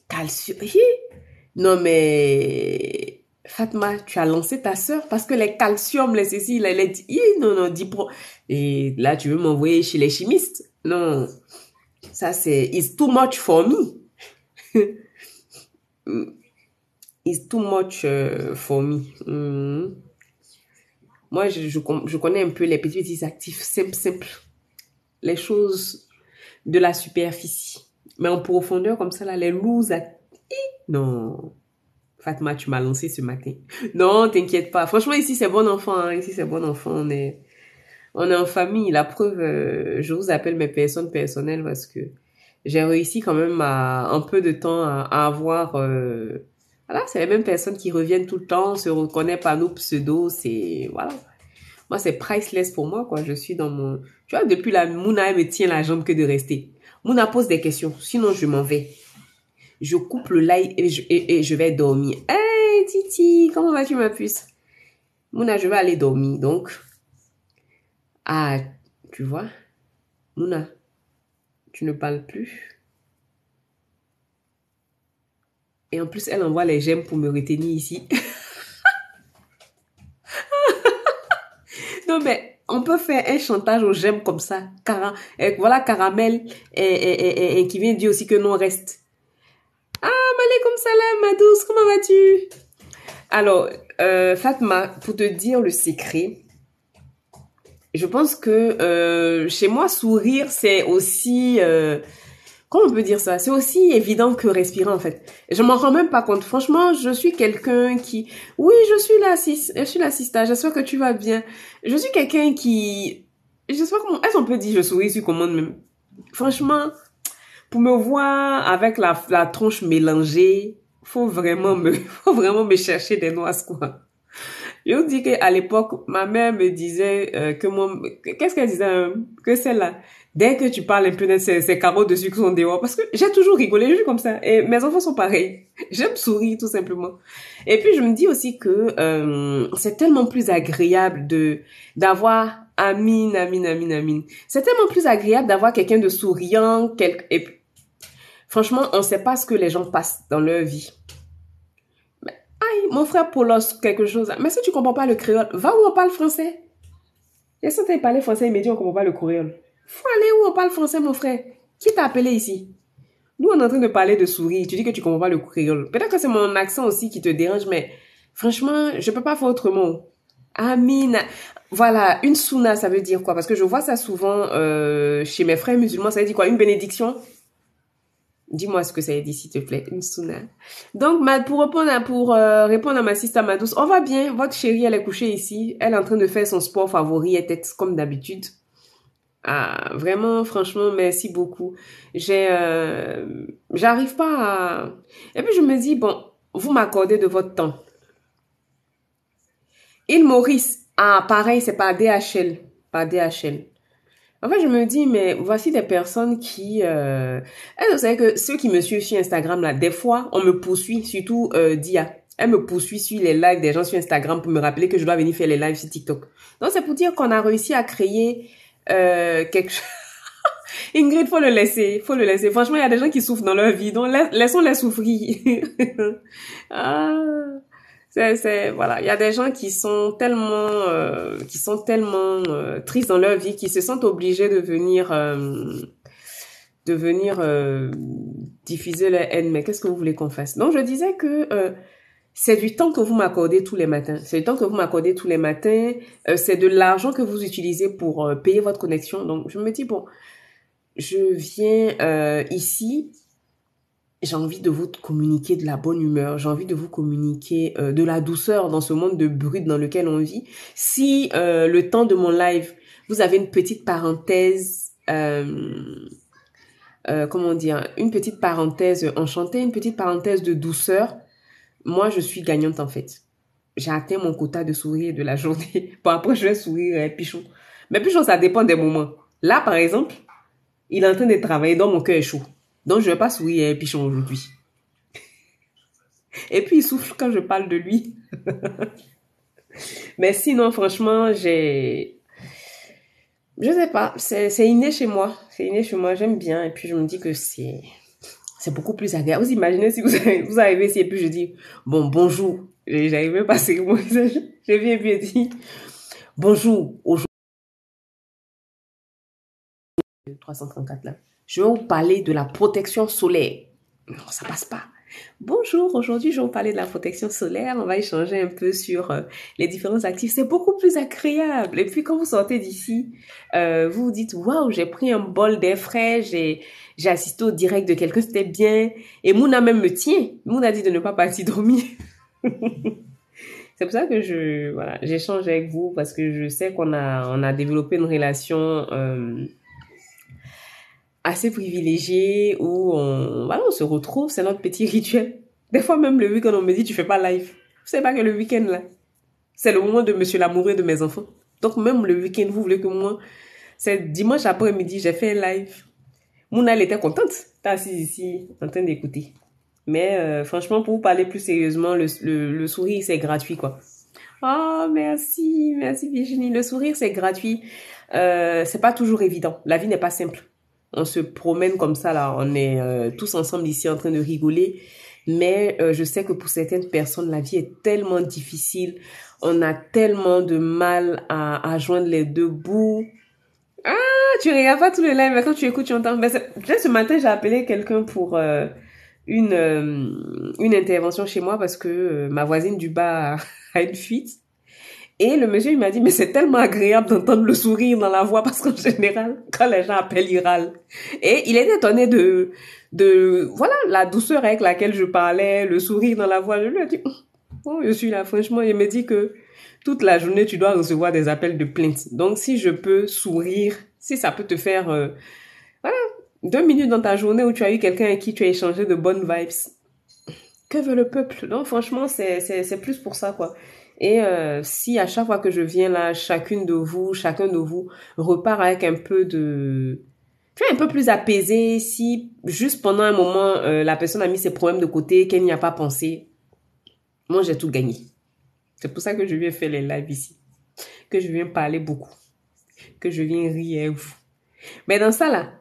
calcium... Non, mais... Fatma, tu as lancé ta sœur parce que les calciums, les ceci, non, dis pro. Et là, tu veux m'envoyer chez les chimistes? Non. Ça, c'est... It's too much for me. It's too much for me. Moi, je connais un peu les petits actifs simples. Les choses de la superficie. Mais en profondeur, comme ça, là, les lourds actifs. Non. Fatma, tu m'as lancé ce matin. Non, t'inquiète pas. Franchement, ici, c'est bon enfant. Hein. Ici, c'est bon enfant. On est en famille. La preuve, je vous appelle mes personnes personnelles parce que j'ai réussi quand même un peu de temps à avoir... voilà, c'est les mêmes personnes qui reviennent tout le temps. On se reconnaît par nos pseudos. C'est... Voilà. Moi, c'est priceless pour moi, quoi. Je suis dans mon... Tu vois, depuis la Mouna, elle me tient la jambe que de rester. Mouna pose des questions. Sinon, je m'en vais. Je coupe le live et je vais dormir. Hey, Titi, comment vas-tu, ma puce? Mouna, je vais aller dormir. Donc, ah, tu vois, Mouna, tu ne parles plus. Et en plus, elle envoie les j'aime pour me retenir ici. Non, mais on peut faire un chantage aux j'aime comme ça. Voilà, Caramel et qui vient dire aussi que non, reste. Ah, Malekoum salam, ma douce, comment vas-tu? Alors, Fatma, pour te dire le secret, je pense que chez moi, sourire, c'est aussi... comment on peut dire ça? C'est aussi évident que respirer, en fait. Je m'en rends même pas compte. Franchement, je suis quelqu'un qui... Oui, je suis là, Sista. J'espère que tu vas bien. Je suis quelqu'un qui... J'espère comment... Est-ce qu'on peut dire je souris sur commande même? Franchement, pour me voir avec la tronche mélangée, faut vraiment me chercher des noix, quoi. Je vous dis qu'à l'époque, ma mère me disait que moi... Qu'est-ce qu'elle disait? Que celle-là, dès que tu parles un peu de ces carreaux de sucre sont dehors. Parce que j'ai toujours rigolé, je suis comme ça. Et mes enfants sont pareils. J'aime sourire, tout simplement. Et puis, je me dis aussi que c'est tellement plus agréable d'avoir... Amine. C'est tellement plus agréable d'avoir quelqu'un de souriant. Et franchement, on ne sait pas ce que les gens passent dans leur vie. Aïe, mon frère Paulos, quelque chose. Mais si tu comprends pas le créole, va où on parle français. Et si tu parles français, il me dit on comprend pas le créole. Faut aller où on parle français, mon frère. Qui t'a appelé ici? Nous, on est en train de parler de souris. Tu dis que tu comprends pas le créole. Peut-être que c'est mon accent aussi qui te dérange, mais franchement, je peux pas faire autrement. Amina. Voilà, une souna, ça veut dire quoi? Parce que je vois ça souvent chez mes frères musulmans. Ça veut dire quoi? Une bénédiction? Dis-moi ce que ça dit, s'il te plaît. Une souna. Donc, pour répondre à ma sista, ma douce, on va bien. Votre chérie, elle est couchée ici. Elle est en train de faire son sport favori. Elle est comme d'habitude. Ah, vraiment, franchement, merci beaucoup. J'arrive pas à... Et puis, je me dis, bon, vous m'accordez de votre temps. Île Maurice. Ah, pareil, c'est par DHL. Par DHL. En fait, je me dis, mais voici des personnes qui... vous savez que ceux qui me suivent sur Instagram, là, des fois, on me poursuit, surtout Dia. Elle me poursuit sur les lives des gens sur Instagram pour me rappeler que je dois venir faire les lives sur TikTok. Donc, c'est pour dire qu'on a réussi à créer quelque chose... Ingrid, faut le laisser. Franchement, il y a des gens qui souffrent dans leur vie, donc laissons-les souffrir. Ah... voilà, il y a des gens qui sont tellement tristes dans leur vie, qui se sentent obligés de venir diffuser leur haine. Mais qu'est-ce que vous voulez qu'on fasse? Donc je disais que c'est du temps que vous m'accordez tous les matins. C'est de l'argent que vous utilisez pour payer votre connexion. Donc je me dis bon, je viens ici. J'ai envie de vous communiquer de la bonne humeur, j'ai envie de vous communiquer de la douceur dans ce monde de brut dans lequel on vit. Si le temps de mon live, vous avez une petite parenthèse comment dire, une petite parenthèse enchantée, une petite parenthèse de douceur, moi, je suis gagnante en fait. J'ai atteint mon quota de sourire de la journée. Bon, après, je vais sourire Pichon. Mais Pichon, ça dépend des moments. Là, par exemple, il est en train de travailler, donc mon cœur est chaud. Donc, je vais pas sourire Pichon aujourd'hui. Et puis, il souffle quand je parle de lui. Mais sinon, franchement, je sais pas, c'est inné chez moi. C'est inné chez moi, j'aime bien. Et puis, je me dis que c'est beaucoup plus agréable. Vous imaginez si vous arrivez ici et puis je dis, bon, bonjour. J'arrive même pas à serrer mon visage. Je viens et puis je dis, bonjour. Aujourd'hui, 334 là. Je vais vous parler de la protection solaire. Non, ça passe pas. Bonjour, aujourd'hui je vais vous parler de la protection solaire. On va échanger un peu sur les différents actifs. C'est beaucoup plus agréable. Et puis quand vous sortez d'ici, vous vous dites, waouh, j'ai pris un bol d'air frais, j'ai assisté au direct de quelqu'un, c'était bien. Et Mouna même me tient. Mouna dit de ne pas partir dormir. C'est pour ça que voilà, j'échange avec vous parce que je sais on a développé une relation assez privilégiée où voilà, on se retrouve, c'est notre petit rituel. Des fois même le week-end, on me dit, tu fais pas live. Vous savez pas que le week-end là, c'est le moment de monsieur l'amoureux de mes enfants. Donc même le week-end, vous voulez que moi, c'est dimanche après-midi, j'ai fait un live. Mouna, elle était contente. T'es assise ici, en train d'écouter. Mais franchement, pour vous parler plus sérieusement, le sourire, c'est gratuit, quoi. Oh, merci Virginie. Le sourire, c'est gratuit. C'est pas toujours évident. La vie n'est pas simple. On se promène comme ça, là. On est tous ensemble ici en train de rigoler. Mais je sais que pour certaines personnes, la vie est tellement difficile. On a tellement de mal à joindre les deux bouts. Ah, tu regardes pas tout le live, mais quand tu écoutes, tu entends. Mais ce matin, j'ai appelé quelqu'un pour une intervention chez moi parce que ma voisine du bas a une fuite. Et le monsieur, il m'a dit, mais c'est tellement agréable d'entendre le sourire dans la voix parce qu'en général, quand les gens appellent, ils râlent. Et il était étonné voilà, la douceur avec laquelle je parlais, le sourire dans la voix. Je lui ai dit, oh, je suis là, franchement, il me dit que toute la journée, tu dois recevoir des appels de plainte. Donc, si je peux sourire, si ça peut te faire, voilà, 2 minutes dans ta journée où tu as eu quelqu'un avec qui tu as échangé de bonnes vibes, que veut le peuple? Donc, franchement, c'est plus pour ça, quoi. Et si à chaque fois que je viens là, chacun de vous repart avec un peu un peu plus apaisé, si juste pendant un moment, la personne a mis ses problèmes de côté, qu'elle n'y a pas pensé, moi, j'ai tout gagné. C'est pour ça que je viens faire les lives ici. Que je viens parler beaucoup. Que je viens rire avec vous. Mais dans ça, là,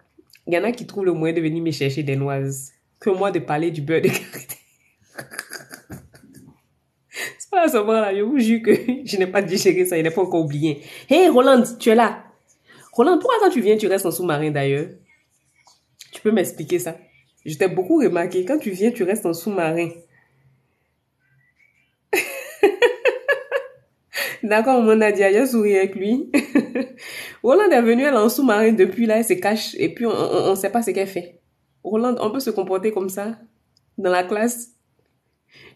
il y en a qui trouvent le moyen de venir me chercher des noises. Que moi de parler du beurre de karité. C'est pas à ce moment-là, je vous jure que je n'ai pas digéré ça, il n'est pas encore oublié. Hey, Roland, tu es là. Roland, pourquoi quand tu viens, tu restes en sous-marin d'ailleurs? Tu peux m'expliquer ça? Je t'ai beaucoup remarqué. Quand tu viens, tu restes en sous-marin. D'accord, mon Nadia, j'ai souri avec lui. Roland est venu, elle est en sous-marin depuis là, elle se cache et puis on ne sait pas ce qu'elle fait. Roland, on peut se comporter comme ça dans la classe?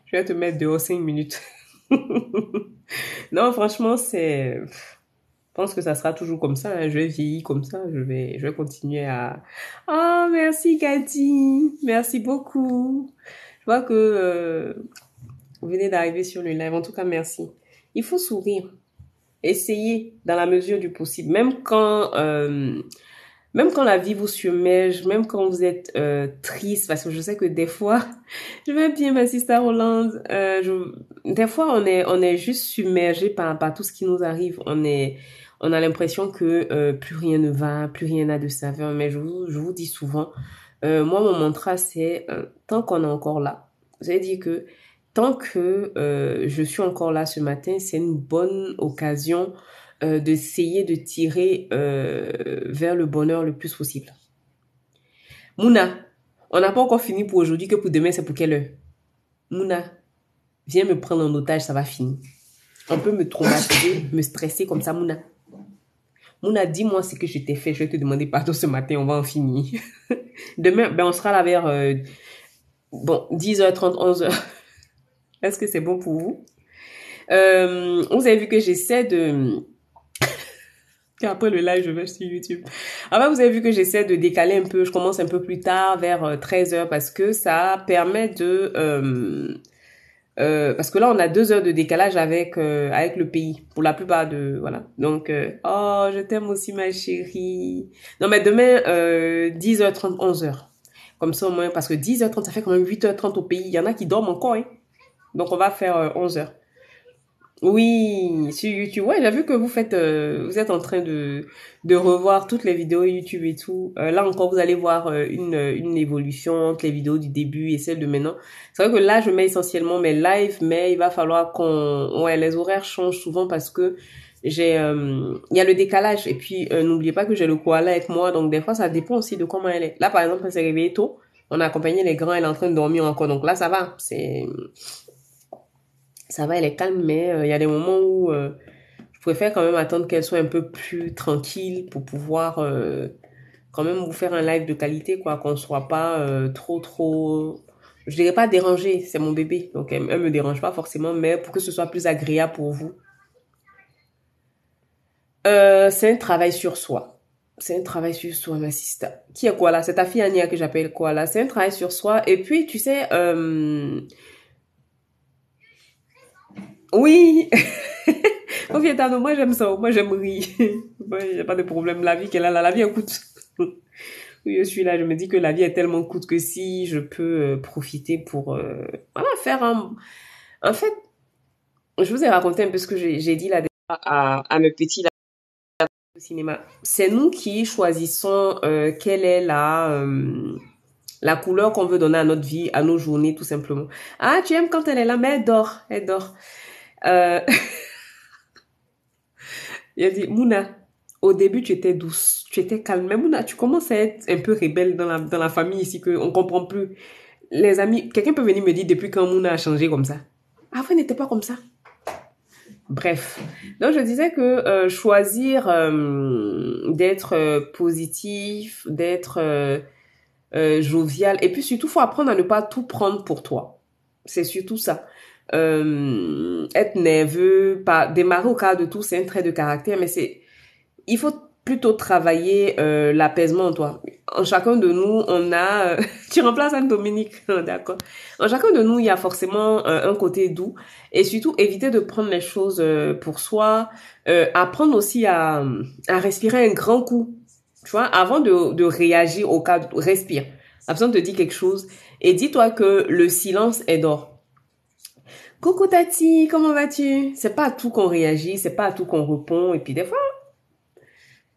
Je vais te mettre dehors 5 minutes. Non, franchement, je pense que ça sera toujours comme ça, hein. Je vais vieillir comme ça, je vais continuer à... Oh, merci Cathy, merci beaucoup. Je vois que vous venez d'arriver sur le live, en tout cas, merci. Il faut sourire. Essayez dans la mesure du possible, même quand la vie vous submerge, même quand vous êtes triste, parce que je sais que des fois, je vais bien ma sister Hollande, des fois on est juste submergé par tout ce qui nous arrive, on a l'impression que plus rien ne va, plus rien n'a de saveur, mais je vous dis souvent, moi mon mantra c'est tant qu'on est encore là, vous avez dit que tant que je suis encore là ce matin, c'est une bonne occasion d'essayer de tirer vers le bonheur le plus possible. Mouna, on n'a pas encore fini pour aujourd'hui, que pour demain, c'est pour quelle heure? Mouna, viens me prendre en otage, ça va finir. On peut me traumatiser, me stresser comme ça, Mouna. Mouna, dis-moi ce que je t'ai fait, je vais te demander pardon ce matin, on va en finir. Demain, on sera là vers 10h30, 11h. Est-ce que c'est bon pour vous? Vous avez vu que j'essaie de... Et après le live, je vais sur YouTube. Après, vous avez vu que j'essaie de décaler un peu. Je commence un peu plus tard, vers 13h, parce que ça permet de... parce que là, on a 2 heures de décalage avec le pays, pour la plupart de... Voilà. Donc, oh, je t'aime aussi, ma chérie. Non, mais demain, 10h30, 11h. Comme ça, au moins, parce que 10h30, ça fait quand même 8h30 au pays. Il y en a qui dorment encore, hein. Donc, on va faire 11h. Oui, sur YouTube. Ouais, j'ai vu que vous êtes en train de revoir toutes les vidéos YouTube et tout. Là encore, vous allez voir une évolution entre les vidéos du début et celles de maintenant. C'est vrai que là, je mets essentiellement mes lives, mais il va falloir ouais, les horaires changent souvent parce que il y a le décalage. Et puis, n'oubliez pas que j'ai le koala avec moi, donc des fois, ça dépend aussi de comment elle est. Là, par exemple, elle s'est réveillée tôt. On a accompagné les grands, elle est en train de dormir encore. Donc là, ça va. Ça va, elle est calme, mais il y a des moments où je préfère quand même attendre qu'elle soit un peu plus tranquille pour pouvoir quand même vous faire un live de qualité, quoi, qu'on soit pas trop, je dirais pas dérangé, c'est mon bébé, donc elle me dérange pas forcément, mais pour que ce soit plus agréable pour vous. C'est un travail sur soi. C'est un travail sur soi, ma sister. Qui est quoi là? C'est ta fille Ania que j'appelle quoi là? C'est un travail sur soi. Et puis, tu sais, oui, ok, Tano, moi j'aime ça, moi j'aime rire. Il n'y a pas de problème, la vie qu'elle a là, la vie elle coûte. Oui, je suis là, je me dis que la vie est tellement coûte que si je peux profiter pour voilà, faire un... En fait, je vous ai raconté un peu ce que j'ai dit là déjà à mes petits là, au cinéma. C'est nous qui choisissons quelle est la couleur qu'on veut donner à notre vie, à nos journées, tout simplement. Ah, tu aimes quand elle est là, mais elle dort, elle dort. Euh, Il a dit, Mouna, au début, tu étais douce, tu étais calme. Mais Mouna, tu commences à être un peu rebelle dans la famille ici, qu'on comprend plus. Les amis, quelqu'un peut venir me dire depuis quand Mouna a changé comme ça. Avant, elle n'était pas comme ça. Bref. Donc, je disais que choisir d'être positif, d'être jovial, et puis surtout, faut apprendre à ne pas tout prendre pour toi. C'est surtout ça. Être nerveux, pas démarrer au cadre de tout, c'est un trait de caractère, mais il faut plutôt travailler l'apaisement en toi. En chacun de nous, on a... tu remplaces Anne-Dominique, d'accord. En chacun de nous, il y a forcément un côté doux. Et surtout, éviter de prendre les choses pour soi. Apprendre aussi à respirer un grand coup. Tu vois, avant de réagir au cas... Respire. La personne te dit quelque chose et dis-toi que le silence est d'or. Coucou Tati, comment vas-tu? C'est pas à tout qu'on réagit, c'est pas à tout qu'on répond. Et puis des fois,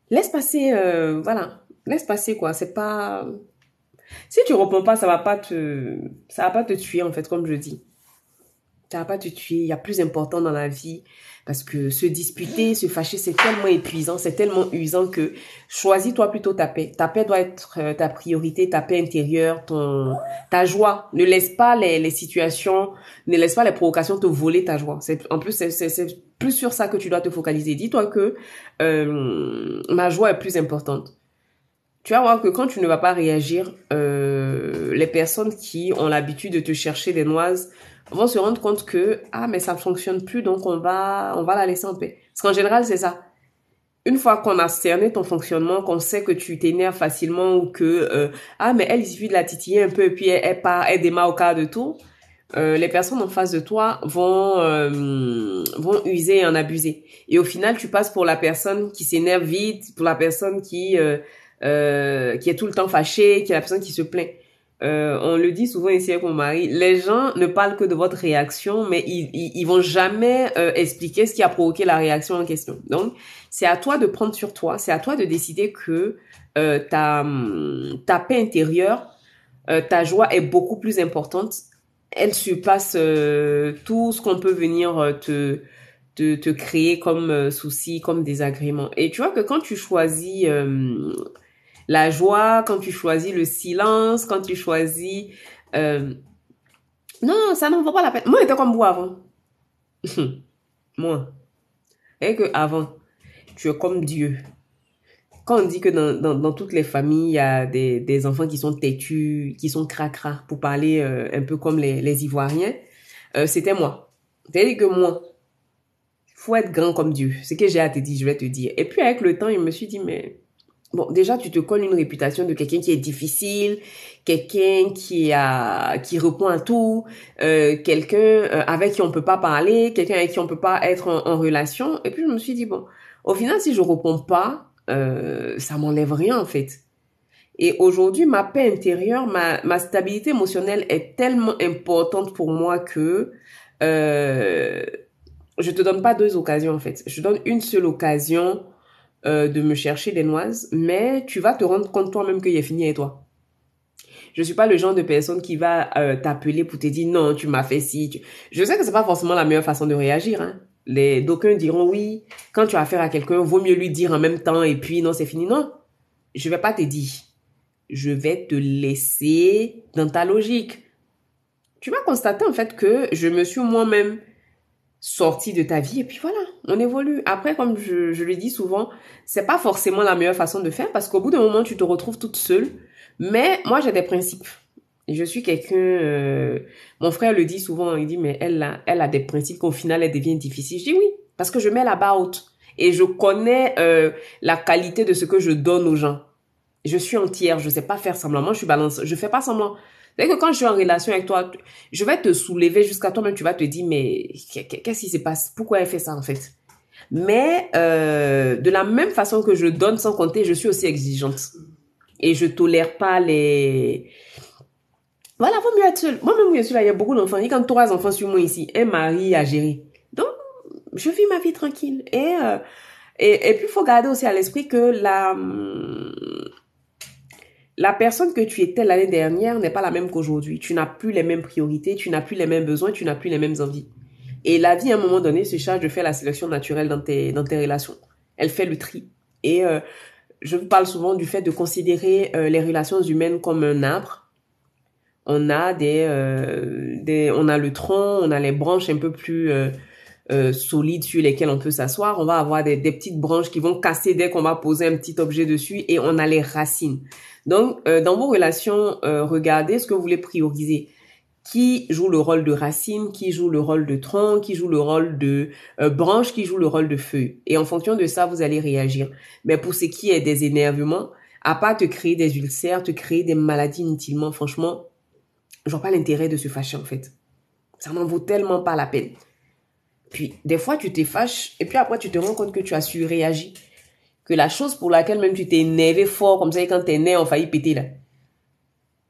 laisse passer, voilà. Laisse passer, quoi. C'est pas... Si tu réponds pas, ça va pas te tuer, en fait, comme je dis. Ça va pas te tuer. Il y a plus important dans la vie. Parce que se disputer, se fâcher, c'est tellement épuisant, c'est tellement usant que choisis-toi plutôt ta paix. Ta paix doit être ta priorité, ta paix intérieure, ta joie. Ne laisse pas les situations, ne laisse pas les provocations te voler ta joie. En plus, c'est plus sur ça que tu dois te focaliser. Dis-toi que ma joie est plus importante. Tu vas voir que quand tu ne vas pas réagir, les personnes qui ont l'habitude de te chercher des noises vont se rendre compte que ah mais ça ne fonctionne plus, donc on va la laisser en paix. Parce qu'en général c'est ça. Une fois qu'on a cerné ton fonctionnement, qu'on sait que tu t'énerves facilement ou que ah mais elle il suffit de la titiller un peu et puis elle démarre au quart de tour, les personnes en face de toi vont user et en abuser. Et au final tu passes pour la personne qui s'énerve vite, pour la personne qui est tout le temps fâchée, qui est la personne qui se plaint. On le dit souvent ici avec mon mari, les gens ne parlent que de votre réaction, mais ils vont jamais expliquer ce qui a provoqué la réaction en question. Donc, c'est à toi de prendre sur toi, c'est à toi de décider que ta paix intérieure, ta joie est beaucoup plus importante. Elle surpasse tout ce qu'on peut venir te créer comme souci, comme désagrément. Et tu vois que quand tu choisis la joie, quand tu choisis le silence, quand tu choisis... Non, ça n'en vaut pas la peine. Moi, j'étais comme vous avant. Moi. Et que avant, tu es comme Dieu. Quand on dit que dans toutes les familles, il y a des enfants qui sont têtus, qui sont cracra, pour parler un peu comme les Ivoiriens, c'était moi. C'est-à-dire que moi, faut être grand comme Dieu. Ce que j'ai à te dire, je vais te dire. Et puis avec le temps, je me suis dit, mais bon, déjà, tu te colles une réputation de quelqu'un qui est difficile, quelqu'un qui répond à tout, quelqu'un avec qui on peut pas parler, quelqu'un avec qui on peut pas être en relation. Et puis je me suis dit, bon, au final, si je réponds pas, ça m'enlève rien en fait. Et aujourd'hui, ma paix intérieure, ma stabilité émotionnelle est tellement importante pour moi que je te donne pas deux occasions en fait. Je donne une seule occasion de me chercher des noises, mais tu vas te rendre compte toi-même qu'il est fini avec toi. Je suis pas le genre de personne qui va t'appeler pour te dire non, tu m'as fait ci. Je sais que c'est pas forcément la meilleure façon de réagir. Hein. D'aucuns diront oui, quand tu as affaire à quelqu'un, vaut mieux lui dire en même temps et puis non, c'est fini. Non, je vais pas te dire. Je vais te laisser dans ta logique. Tu vas constater en fait que je me suis moi-même sortie de ta vie et puis voilà, on évolue. Après, comme je le dis souvent, c'est pas forcément la meilleure façon de faire parce qu'au bout d'un moment, tu te retrouves toute seule. Mais moi, j'ai des principes. Je suis quelqu'un... mon frère le dit souvent, il dit, mais elle a des principes qu'au final, elle devient difficile. Je dis oui, parce que je mets la barre haute. Et je connais la qualité de ce que je donne aux gens. Je suis entière, je sais pas faire semblant. Moi, je suis balance, je fais pas semblant. C'est que quand je suis en relation avec toi, je vais te soulever jusqu'à toi-même, tu vas te dire, mais qu'est-ce qui se passe? Pourquoi elle fait ça, en fait? Mais de la même façon que je donne sans compter, je suis aussi exigeante. Et je tolère pas les... Voilà, vaut mieux être seule. Moi-même, bien sûr, il y a beaucoup d'enfants. Il y a quand 3 enfants sur moi ici, un mari à gérer. Donc, je vis ma vie tranquille. Et puis, il faut garder aussi à l'esprit que la personne que tu étais l'année dernière n'est pas la même qu'aujourd'hui. Tu n'as plus les mêmes priorités, tu n'as plus les mêmes besoins, tu n'as plus les mêmes envies. Et la vie, à un moment donné, se charge de faire la sélection naturelle dans tes relations. Elle fait le tri. Et je vous parle souvent du fait de considérer les relations humaines comme un arbre. On a on a le tronc, on a les branches un peu plus solides sur lesquelles on peut s'asseoir. On va avoir des petites branches qui vont casser dès qu'on va poser un petit objet dessus et on a les racines. Donc, dans vos relations, regardez ce que vous voulez prioriser. Qui joue le rôle de racine, qui joue le rôle de tronc, qui joue le rôle de branche, qui joue le rôle de feuille. Et en fonction de ça, vous allez réagir. Mais pour ce qui est des énervements, à part te créer des ulcères, te créer des maladies inutilement, franchement, je vois pas l'intérêt de se fâcher en fait. Ça n'en vaut tellement pas la peine. Puis, des fois, tu te fâches et puis après, tu te rends compte que tu as su réagir. Que la chose pour laquelle même tu t'es énervé fort, comme ça, quand tes nerfs ont failli péter là,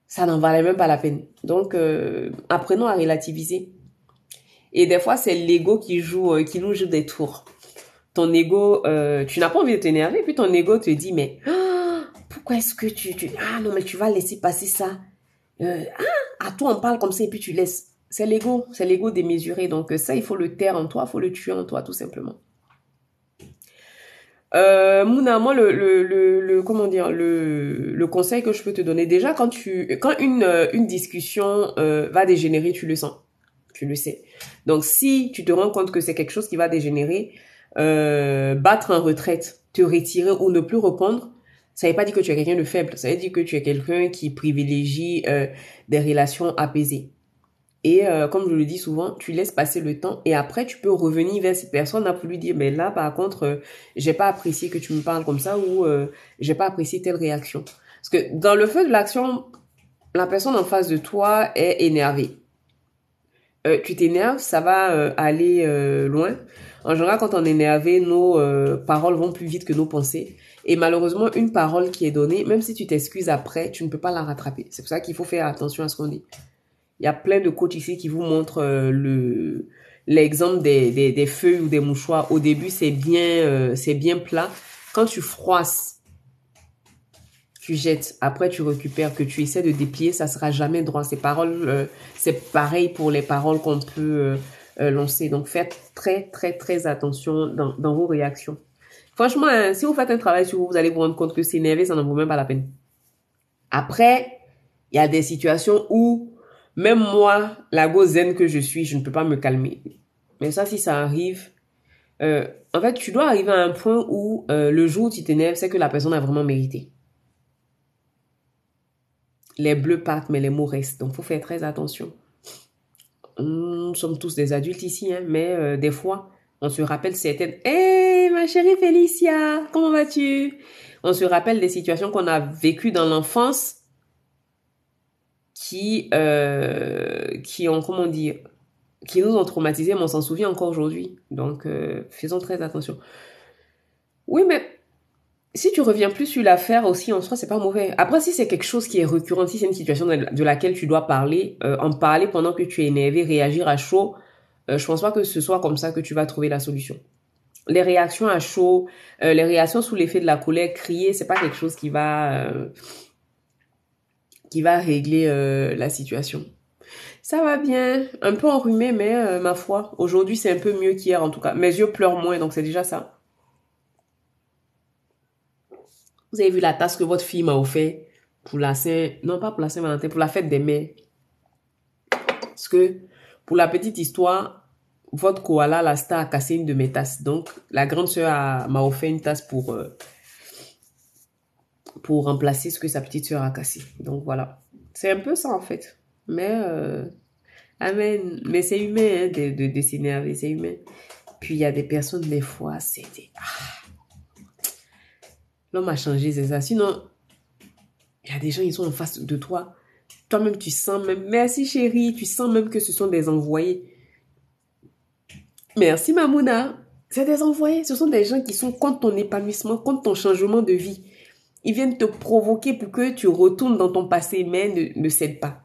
ça n'en valait même pas la peine. Donc, apprenons à relativiser. Et des fois, c'est l'ego qui nous joue des tours. Ton ego, tu n'as pas envie de t'énerver, puis ton ego te dit, mais pourquoi est-ce que ah non, mais tu vas laisser passer ça. À toi, on parle comme ça et puis tu laisses. C'est l'ego démesuré. Donc ça, il faut le taire en toi, il faut le tuer en toi, tout simplement. Mouna, moi, comment dire, le conseil que je peux te donner, déjà, quand une discussion va dégénérer, tu le sens. Tu le sais. Donc, si tu te rends compte que c'est quelque chose qui va dégénérer, battre en retraite, te retirer ou ne plus répondre, ça ne veut pas dire que tu es quelqu'un de faible. Ça veut dire que tu es quelqu'un qui privilégie des relations apaisées. Et comme je le dis souvent, tu laisses passer le temps et après tu peux revenir vers cette personne pour lui dire mais là par contre j'ai pas apprécié que tu me parles comme ça ou j'ai pas apprécié telle réaction. Parce que dans le feu de l'action, la personne en face de toi est énervée. Tu t'énerves, ça va aller loin. En général, quand on est énervé, nos paroles vont plus vite que nos pensées. Et malheureusement, une parole qui est donnée, même si tu t'excuses après, tu ne peux pas la rattraper. C'est pour ça qu'il faut faire attention à ce qu'on dit. Il y a plein de coachs ici qui vous montrent l'exemple des feuilles ou des mouchoirs. Au début, c'est bien plat. Quand tu froisses, tu jettes. Après, tu récupères, que tu essaies de déplier, ça sera jamais droit. Ces paroles, c'est pareil pour les paroles qu'on peut lancer. Donc, faites très, très, très attention dans vos réactions. Franchement, hein, si vous faites un travail sur vous, vous allez vous rendre compte que s'énerver, ça n'en vaut même pas la peine. Après, il y a des situations où même moi, la go zen que je suis, je ne peux pas me calmer. Mais ça, si ça arrive, en fait, tu dois arriver à un point où le jour où tu t'énerves, c'est que la personne a vraiment mérité. Les bleus partent, mais les mots restent. Donc, il faut faire très attention. Nous sommes tous des adultes ici, hein, mais des fois, On se rappelle certaines... Hé, ma chérie Félicia, comment vas-tu? On se rappelle des situations qu'on a vécues dans l'enfance qui ont, comment dire, qui nous ont traumatisés, mais on s'en souvient encore aujourd'hui. Donc, faisons très attention. Oui, mais si tu reviens plus sur l'affaire aussi en soi, c'est pas mauvais. Après, si c'est quelque chose qui est récurrent, si c'est une situation de laquelle tu dois parler, en parler pendant que tu es énervé, réagir à chaud, je pense pas que ce soit comme ça que tu vas trouver la solution. Les réactions à chaud, les réactions sous l'effet de la colère, crier, c'est pas quelque chose qui va régler la situation. Ça va bien, un peu enrhumé, mais ma foi, aujourd'hui c'est un peu mieux qu'hier en tout cas. Mes yeux pleurent moins, donc c'est déjà ça. Vous avez vu la tasse que votre fille m'a offert pour la Saint... Non, pas pour la Saint-Valentin, pour la fête des mères. Parce que, pour la petite histoire, votre koala, la star, a cassé une de mes tasses. Donc, la grande sœur m'a offert une tasse pour remplacer ce que sa petite sœur a cassé. Donc, voilà. C'est un peu ça, en fait. Mais, amen. Mais c'est humain, hein, de s'énerver, c'est humain. Puis, il y a des personnes, des fois, c'était... L'homme a changé, c'est ça. Sinon, il y a des gens, ils sont en face de toi. Toi-même, tu sens même, merci chérie, tu sens même que ce sont des envoyés. Merci Mamouna. C'est des envoyés, ce sont des gens qui sont contre ton épanouissement, contre ton changement de vie. Ils viennent te provoquer pour que tu retournes dans ton passé, mais ne cède pas.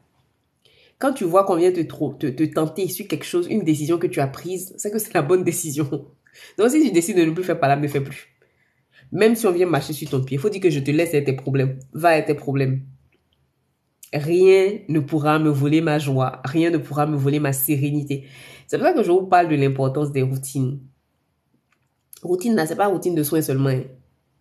Quand tu vois qu'on vient te tenter sur quelque chose, une décision que tu as prise, c'est que c'est la bonne décision. Donc si tu décides de ne plus faire par là, ne fais plus. Même si on vient marcher sur ton pied, il faut dire que je te laisse avec tes problèmes. Va avec tes problèmes. Rien ne pourra me voler ma joie. Rien ne pourra me voler ma sérénité. C'est pour ça que je vous parle de l'importance des routines. Routine, là, c'est pas routine de soins seulement. Hein.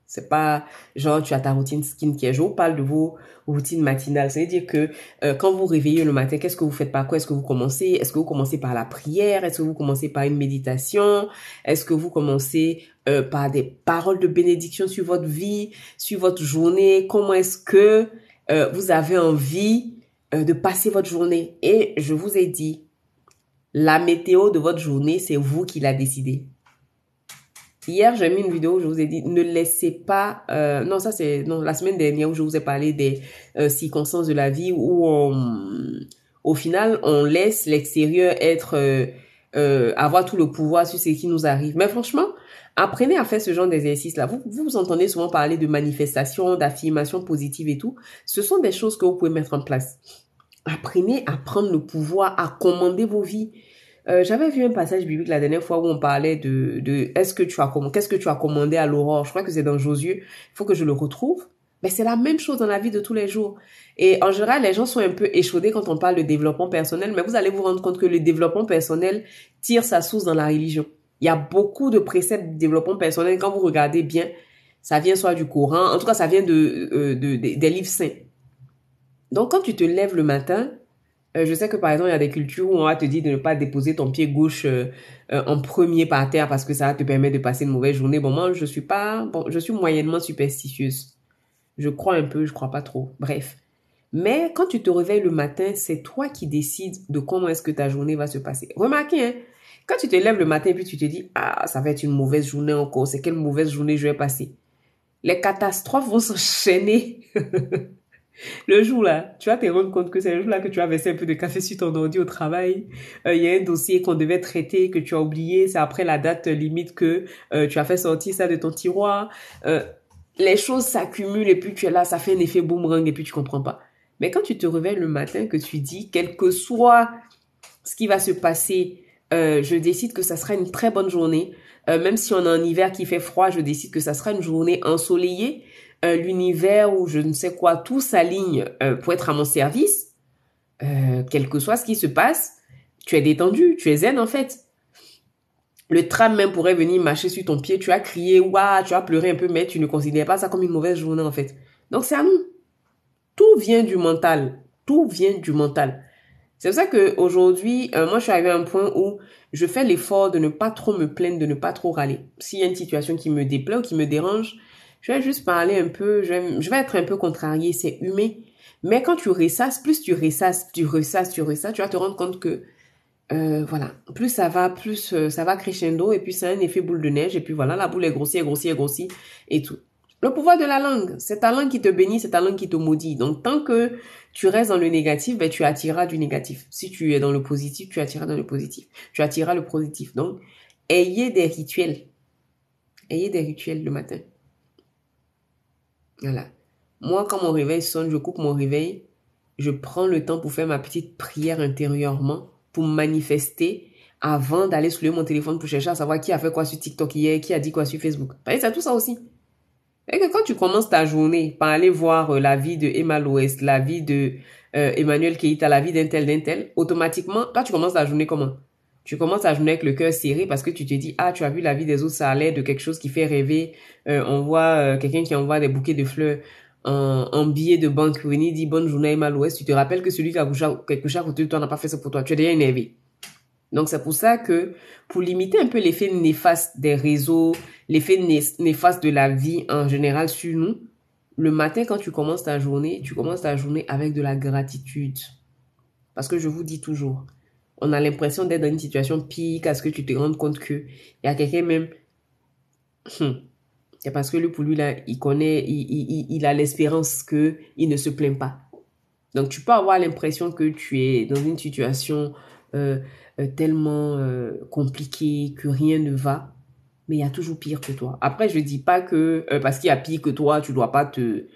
C'est pas genre tu as ta routine skincare. Je vous parle de vos routines matinales. C'est-à-dire que quand vous réveillez le matin, qu'est-ce que vous faites? Par quoi est-ce que vous commencez? Est-ce que vous commencez par la prière? Est-ce que vous commencez par une méditation? Est-ce que vous commencez par des paroles de bénédiction sur votre vie, sur votre journée? Comment est-ce que vous avez envie de passer votre journée? Et je vous ai dit, la météo de votre journée, c'est vous qui la décidez. Hier, j'ai mis une vidéo où je vous ai dit, ne laissez pas... non, ça c'est la semaine dernière où je vous ai parlé des circonstances de la vie où au final, on laisse l'extérieur avoir tout le pouvoir sur ce qui nous arrive. Mais franchement, apprenez à faire ce genre d'exercice-là. Vous entendez souvent parler de manifestations, d'affirmations positives et tout. Ce sont des choses que vous pouvez mettre en place. Apprenez à prendre le pouvoir, à commander vos vies. J'avais vu un passage biblique la dernière fois où on parlait de qu'est-ce que tu as commandé à l'aurore. Je crois que c'est dans Josué. Il faut que je le retrouve. Mais c'est la même chose dans la vie de tous les jours. Et en général, les gens sont un peu échaudés quand on parle de développement personnel, mais vous allez vous rendre compte que le développement personnel tire sa source dans la religion. Il y a beaucoup de préceptes de développement personnel. Quand vous regardez bien, ça vient soit du Coran, en tout cas, ça vient des livres saints. Donc, quand tu te lèves le matin, je sais que par exemple, il y a des cultures où on va te dire de ne pas déposer ton pied gauche en premier par terre parce que ça va te permettre de passer une mauvaise journée. Bon, moi, je suis moyennement superstitieuse. Je crois un peu, je crois pas trop. Bref. Mais quand tu te réveilles le matin, c'est toi qui décides de comment est-ce que ta journée va se passer. Remarquez, hein, quand tu te lèves le matin et puis tu te dis, ah, ça va être une mauvaise journée encore, c'est quelle mauvaise journée je vais passer. Les catastrophes vont s'enchaîner. Le jour là, tu vas te rendre compte que c'est le jour là que tu as versé un peu de café sur ton ordi au travail. Il y a un dossier qu'on devait traiter que tu as oublié. C'est après la date limite que tu as fait sortir ça de ton tiroir. Les choses s'accumulent et puis tu es là, ça fait un effet boomerang et puis tu comprends pas. Mais quand tu te réveilles le matin, que tu dis, quel que soit ce qui va se passer, je décide que ça sera une très bonne journée. Même si on a un hiver qui fait froid, je décide que ça sera une journée ensoleillée. L'univers ou je ne sais quoi, tout s'aligne pour être à mon service, quel que soit ce qui se passe, tu es détendu, tu es zen en fait. Le tram même pourrait venir marcher sur ton pied, tu as crié, ouah, tu as pleuré un peu, mais tu ne considères pas ça comme une mauvaise journée en fait. Donc c'est à nous. Tout vient du mental. Tout vient du mental. C'est pour ça qu'aujourd'hui, moi je suis arrivée à un point où je fais l'effort de ne pas trop me plaindre, de ne pas trop râler. S'il y a une situation qui me déplaît ou qui me dérange, je vais juste parler un peu, je vais être un peu contrariée, c'est humain. Mais quand tu ressasses, plus tu ressasses, tu vas te rendre compte que Voilà. Plus ça va, plus ça va crescendo et puis c'est un effet boule de neige et puis voilà, la boule est grossie, elle grossit, elle grossit et tout. Le pouvoir de la langue, c'est ta langue qui te bénit, c'est ta langue qui te maudit. Donc tant que tu restes dans le négatif, ben tu attireras du négatif. Si tu es dans le positif, tu attireras dans le positif. Tu attireras le positif. Donc ayez des rituels. Ayez des rituels le matin. Voilà. Moi, quand mon réveil sonne, je coupe mon réveil, je prends le temps pour faire ma petite prière intérieurement, pour manifester avant d'aller soulever mon téléphone pour chercher à savoir qui a fait quoi sur TikTok hier, qui a dit quoi sur Facebook. C'est tout ça aussi. Et que quand tu commences ta journée par aller voir la vie de Emma Loest, la vie de Emmanuel Keïta, la vie d'un tel, automatiquement, toi tu commences la journée comment? Tu commences la journée avec le cœur serré parce que tu te dis, ah, tu as vu la vie des autres, ça a l'air de quelque chose qui fait rêver. On voit quelqu'un qui envoie des bouquets de fleurs en billet de banque, venir dire bonne journée Emma Loest. Tu te rappelles que celui qui a quelque chose à côté de toi n'a pas fait ça pour toi. Tu es déjà énervé. Donc, c'est pour ça que pour limiter un peu l'effet néfaste des réseaux, l'effet néfaste de la vie en général sur nous, le matin, quand tu commences ta journée avec de la gratitude. Parce que je vous dis toujours, on a l'impression d'être dans une situation pire qu'à ce que tu te rendes compte que il y a quelqu'un même, c'est parce que lui, pour lui, là, il connaît, il a l'espérance que il ne se plaint pas. Donc, tu peux avoir l'impression que tu es dans une situation tellement compliquée que rien ne va, mais il y a toujours pire que toi. Après, je dis pas que parce qu'il y a pire que toi, tu dois pas te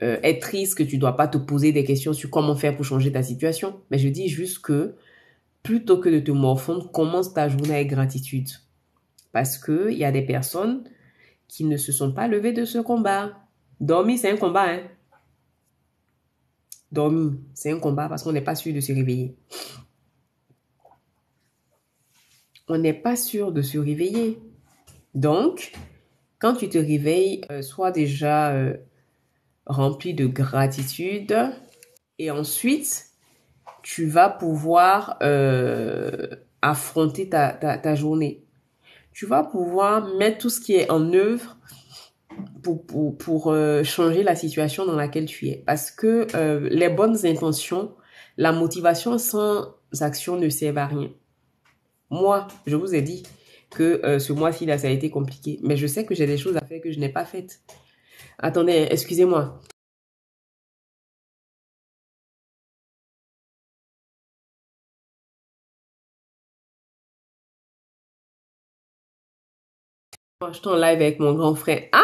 être triste, que tu dois pas te poser des questions sur comment faire pour changer ta situation. Mais je dis juste que plutôt que de te morfondre, commence ta journée avec gratitude. Parce que il y a des personnes qui ne se sont pas levées de ce combat. Dormir, c'est un combat, hein. Dormir, c'est un combat parce qu'on n'est pas sûr de se réveiller. On n'est pas sûr de se réveiller. Donc, quand tu te réveilles, sois déjà rempli de gratitude et ensuite, tu vas pouvoir affronter ta journée. Tu vas pouvoir mettre tout ce qui est en œuvre pour changer la situation dans laquelle tu es. Parce que les bonnes intentions, la motivation sans action ne sert à rien. Moi, je vous ai dit que ce mois-ci, là, ça a été compliqué. Mais je sais que j'ai des choses à faire que je n'ai pas faites. Attendez, excusez-moi. Je suis en live avec mon grand frère. Ah!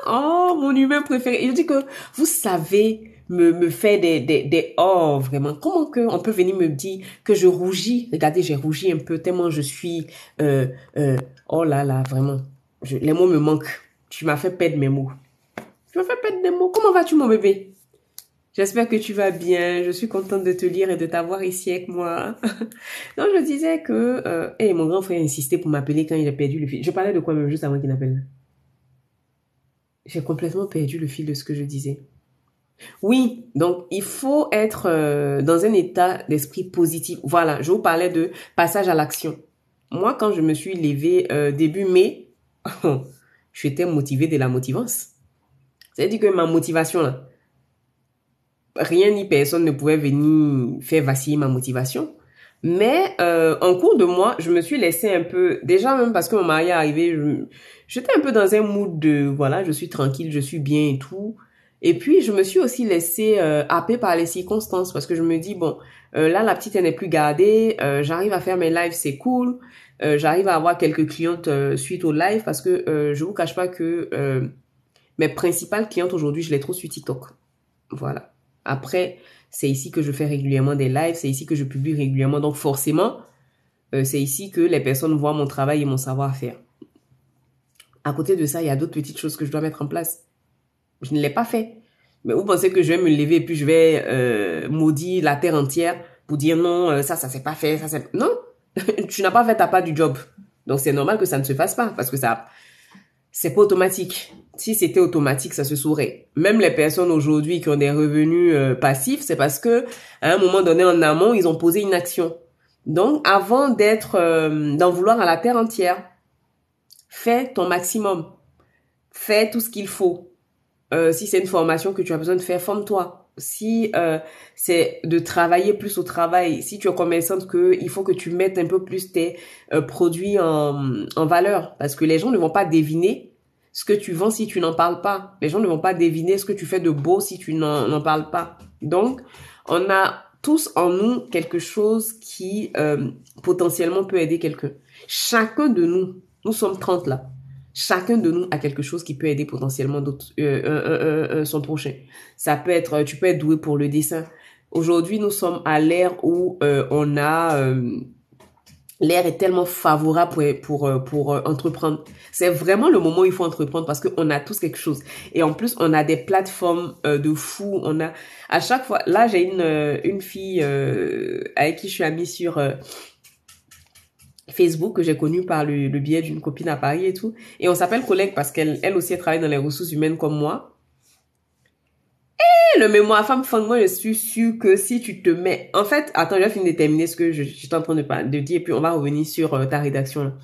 Oh, mon humain préféré. Il dit que vous savez me faire des... Oh, vraiment. Comment que on peut venir me dire que je rougis? Regardez, j'ai rougi un peu tellement je suis... oh là là, vraiment. Les mots me manquent. Tu m'as fait perdre mes mots. Tu m'as fait perdre des mots. Comment vas-tu, mon bébé? J'espère que tu vas bien. Je suis contente de te lire et de t'avoir ici avec moi. Donc, je disais que... mon grand frère insistait pour m'appeler quand il a perdu le fil. Je parlais de quoi même juste avant qu'il appelle? J'ai complètement perdu le fil de ce que je disais. Oui, donc il faut être dans un état d'esprit positif. Voilà, je vous parlais de passage à l'action. Moi, quand je me suis levée début mai, j'étais motivée de la motivance. C'est-à-dire que ma motivation, là, rien ni personne ne pouvait venir faire vaciller ma motivation. Mais en cours de mois, je me suis laissée un peu, déjà même parce que mon mari est arrivé, j'étais un peu dans un mood de, voilà, je suis tranquille, je suis bien et tout. Et puis, je me suis aussi laissée happer par les circonstances parce que je me dis, bon, là, la petite, elle n'est plus gardée, j'arrive à faire mes lives, c'est cool. J'arrive à avoir quelques clientes suite au live parce que je vous cache pas que mes principales clientes aujourd'hui, je les trouve sur TikTok. Voilà. Après, c'est ici que je fais régulièrement des lives, c'est ici que je publie régulièrement. Donc forcément, c'est ici que les personnes voient mon travail et mon savoir-faire. À côté de ça, il y a d'autres petites choses que je dois mettre en place. Je ne l'ai pas fait. Mais vous pensez que je vais me lever et puis je vais maudire la terre entière pour dire non, ça s'est pas fait, ça c'est... Non, tu n'as pas fait ta part du job. Donc c'est normal que ça ne se fasse pas parce que ça... C'est pas automatique. Si c'était automatique, ça se saurait. Même les personnes aujourd'hui qui ont des revenus passifs, c'est parce que à un moment donné en amont, ils ont posé une action. Donc, avant d'être, d'en vouloir à la terre entière, fais ton maximum. Fais tout ce qu'il faut. Si c'est une formation que tu as besoin de faire, forme-toi. si c'est de travailler plus au travail, si tu es commerçante, que il faut que tu mettes un peu plus tes produits en valeur, parce que les gens ne vont pas deviner ce que tu vends si tu n'en parles pas. Les gens ne vont pas deviner ce que tu fais de beau si tu n'en parles pas. Donc, on a tous en nous quelque chose qui potentiellement peut aider quelqu'un. Chacun de nous, nous sommes 30 là. Chacun de nous a quelque chose qui peut aider potentiellement son prochain. Ça peut être, tu peux être doué pour le dessin. Aujourd'hui, nous sommes à l'ère où l'air est tellement favorable pour entreprendre. C'est vraiment le moment où il faut entreprendre parce qu'on a tous quelque chose. Et en plus, on a des plateformes de fou. On a à chaque fois. Là, j'ai une fille avec qui je suis amie sur Facebook que j'ai connue par le biais d'une copine à Paris et tout. Et on s'appelle collègue parce qu'elle aussi elle travaille dans les ressources humaines comme moi. Le mémoire femme fang, moi je suis sûre que si tu te mets... En fait, attends, je vais finir de terminer ce que je suis en train de dire et puis on va revenir sur ta rédaction là.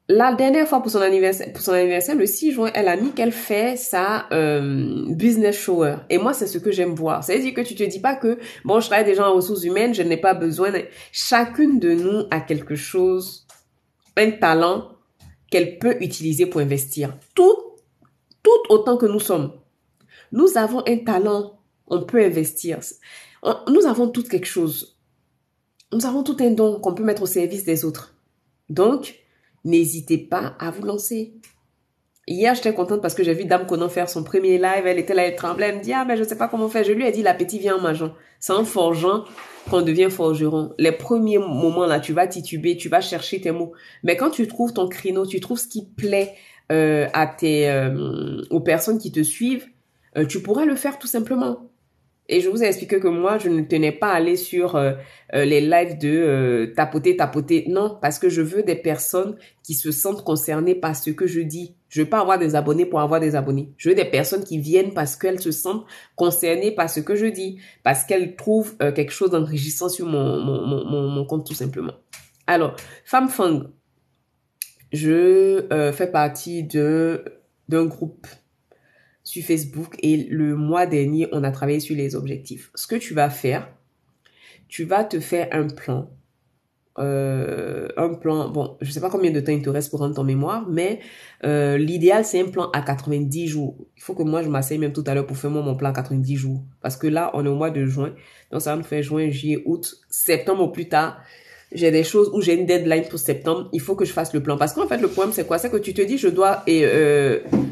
La dernière fois pour son anniversaire, le 6 juin, elle a mis qu'elle fait sa business shower. Et moi, c'est ce que j'aime voir. Ça veut dire que tu te dis pas que, bon, je travaille déjà en ressources humaines, je n'ai pas besoin. Chacune de nous a quelque chose, un talent qu'elle peut utiliser pour investir. Tout autant que nous sommes. Nous avons un talent, on peut investir. Nous avons tout quelque chose. Nous avons tout un don qu'on peut mettre au service des autres. Donc, n'hésitez pas à vous lancer. Hier, j'étais contente parce que j'ai vu Dame Conan faire son premier live. Elle était là, elle tremblait. Elle me dit, ah, mais je sais pas comment faire. Je lui ai dit, l'appétit vient en mangeant. C'est en forgeant qu'on devient forgeron. Les premiers moments, là, tu vas tituber, tu vas chercher tes mots. Mais quand tu trouves ton créneau, tu trouves ce qui plaît aux personnes qui te suivent, tu pourras le faire tout simplement. Et je vous ai expliqué que moi, je ne tenais pas à aller sur les lives de tapoter. Non, parce que je veux des personnes qui se sentent concernées par ce que je dis. Je veux pas avoir des abonnés pour avoir des abonnés. Je veux des personnes qui viennent parce qu'elles se sentent concernées par ce que je dis. Parce qu'elles trouvent quelque chose d'enrichissant sur mon compte tout simplement. Alors, Femme Fang, je fais partie d'un groupe sur Facebook et le mois dernier, on a travaillé sur les objectifs. Ce que tu vas faire, tu vas te faire un plan. Bon, je sais pas combien de temps il te reste pour rendre ton mémoire, mais l'idéal, c'est un plan à 90 jours. Il faut que moi, je m'asseye même tout à l'heure pour faire mon plan à 90 jours. Parce que là, on est au mois de juin. Donc, ça va nous faire juin, juillet, août, septembre au plus tard. J'ai des choses où j'ai une deadline pour septembre. Il faut que je fasse le plan. Parce qu'en fait, le problème, c'est quoi? C'est que tu te dis, je dois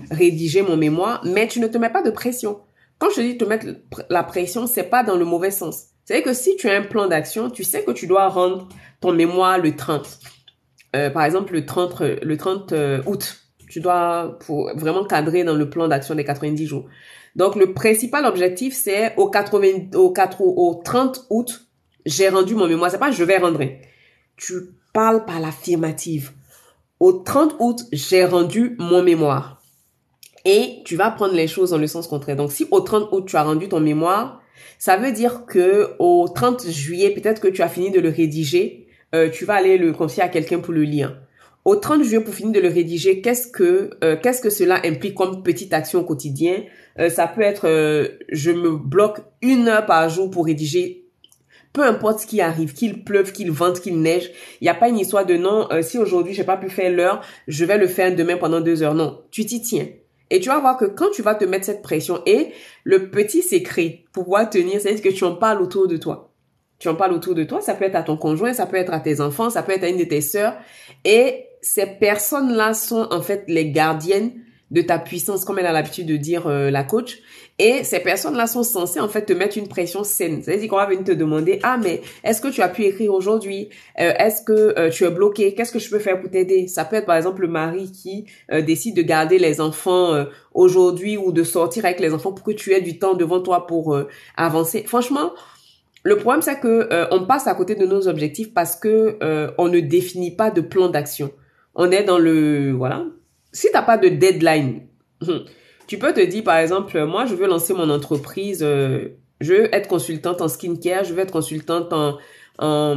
rédiger mon mémoire, mais tu ne te mets pas de pression. Quand je te dis de te mettre la pression, c'est pas dans le mauvais sens. C'est-à-dire que si tu as un plan d'action, tu sais que tu dois rendre ton mémoire le 30. Par exemple, le 30 août. Tu dois pour vraiment cadrer dans le plan d'action des 90 jours. Donc, le principal objectif, c'est au 30 août, j'ai rendu mon mémoire. C'est pas je vais rendre. Tu parles par l'affirmative. Au 30 août, j'ai rendu mon mémoire. Et tu vas prendre les choses dans le sens contraire. Donc, si au 30 août, tu as rendu ton mémoire, ça veut dire que au 30 juillet, peut-être que tu as fini de le rédiger, tu vas aller le confier à quelqu'un pour le lire. Au 30 juillet, pour finir de le rédiger, qu'est-ce que cela implique comme petite action au quotidien? Ça peut être, je me bloque 1 heure par jour pour rédiger. Peu importe ce qui arrive, qu'il pleuve, qu'il vente, qu'il neige, il n'y a pas une histoire de non, si aujourd'hui j'ai pas pu faire l'heure, je vais le faire demain pendant 2 heures. Non, tu t'y tiens. Et tu vas voir que quand tu vas te mettre cette pression, et le petit secret pour pouvoir tenir, c'est que tu en parles autour de toi. Tu en parles autour de toi, ça peut être à ton conjoint, ça peut être à tes enfants, ça peut être à une de tes sœurs. Et ces personnes-là sont en fait les gardiennes de ta puissance, comme elle a l'habitude de dire la coach. Et ces personnes-là sont censées en fait te mettre une pression saine. C'est-à-dire qu'on va venir te demander, ah mais est-ce que tu as pu écrire aujourd'hui? Est-ce que tu es bloqué? Qu'est-ce que je peux faire pour t'aider? Ça peut être par exemple le mari qui décide de garder les enfants aujourd'hui ou de sortir avec les enfants pour que tu aies du temps devant toi pour avancer. Franchement, le problème c'est que on passe à côté de nos objectifs parce que on ne définit pas de plan d'action. On est dans le voilà. Si t'as pas de deadline, tu peux te dire par exemple, moi je veux lancer mon entreprise, je veux être consultante en skincare, je veux être consultante en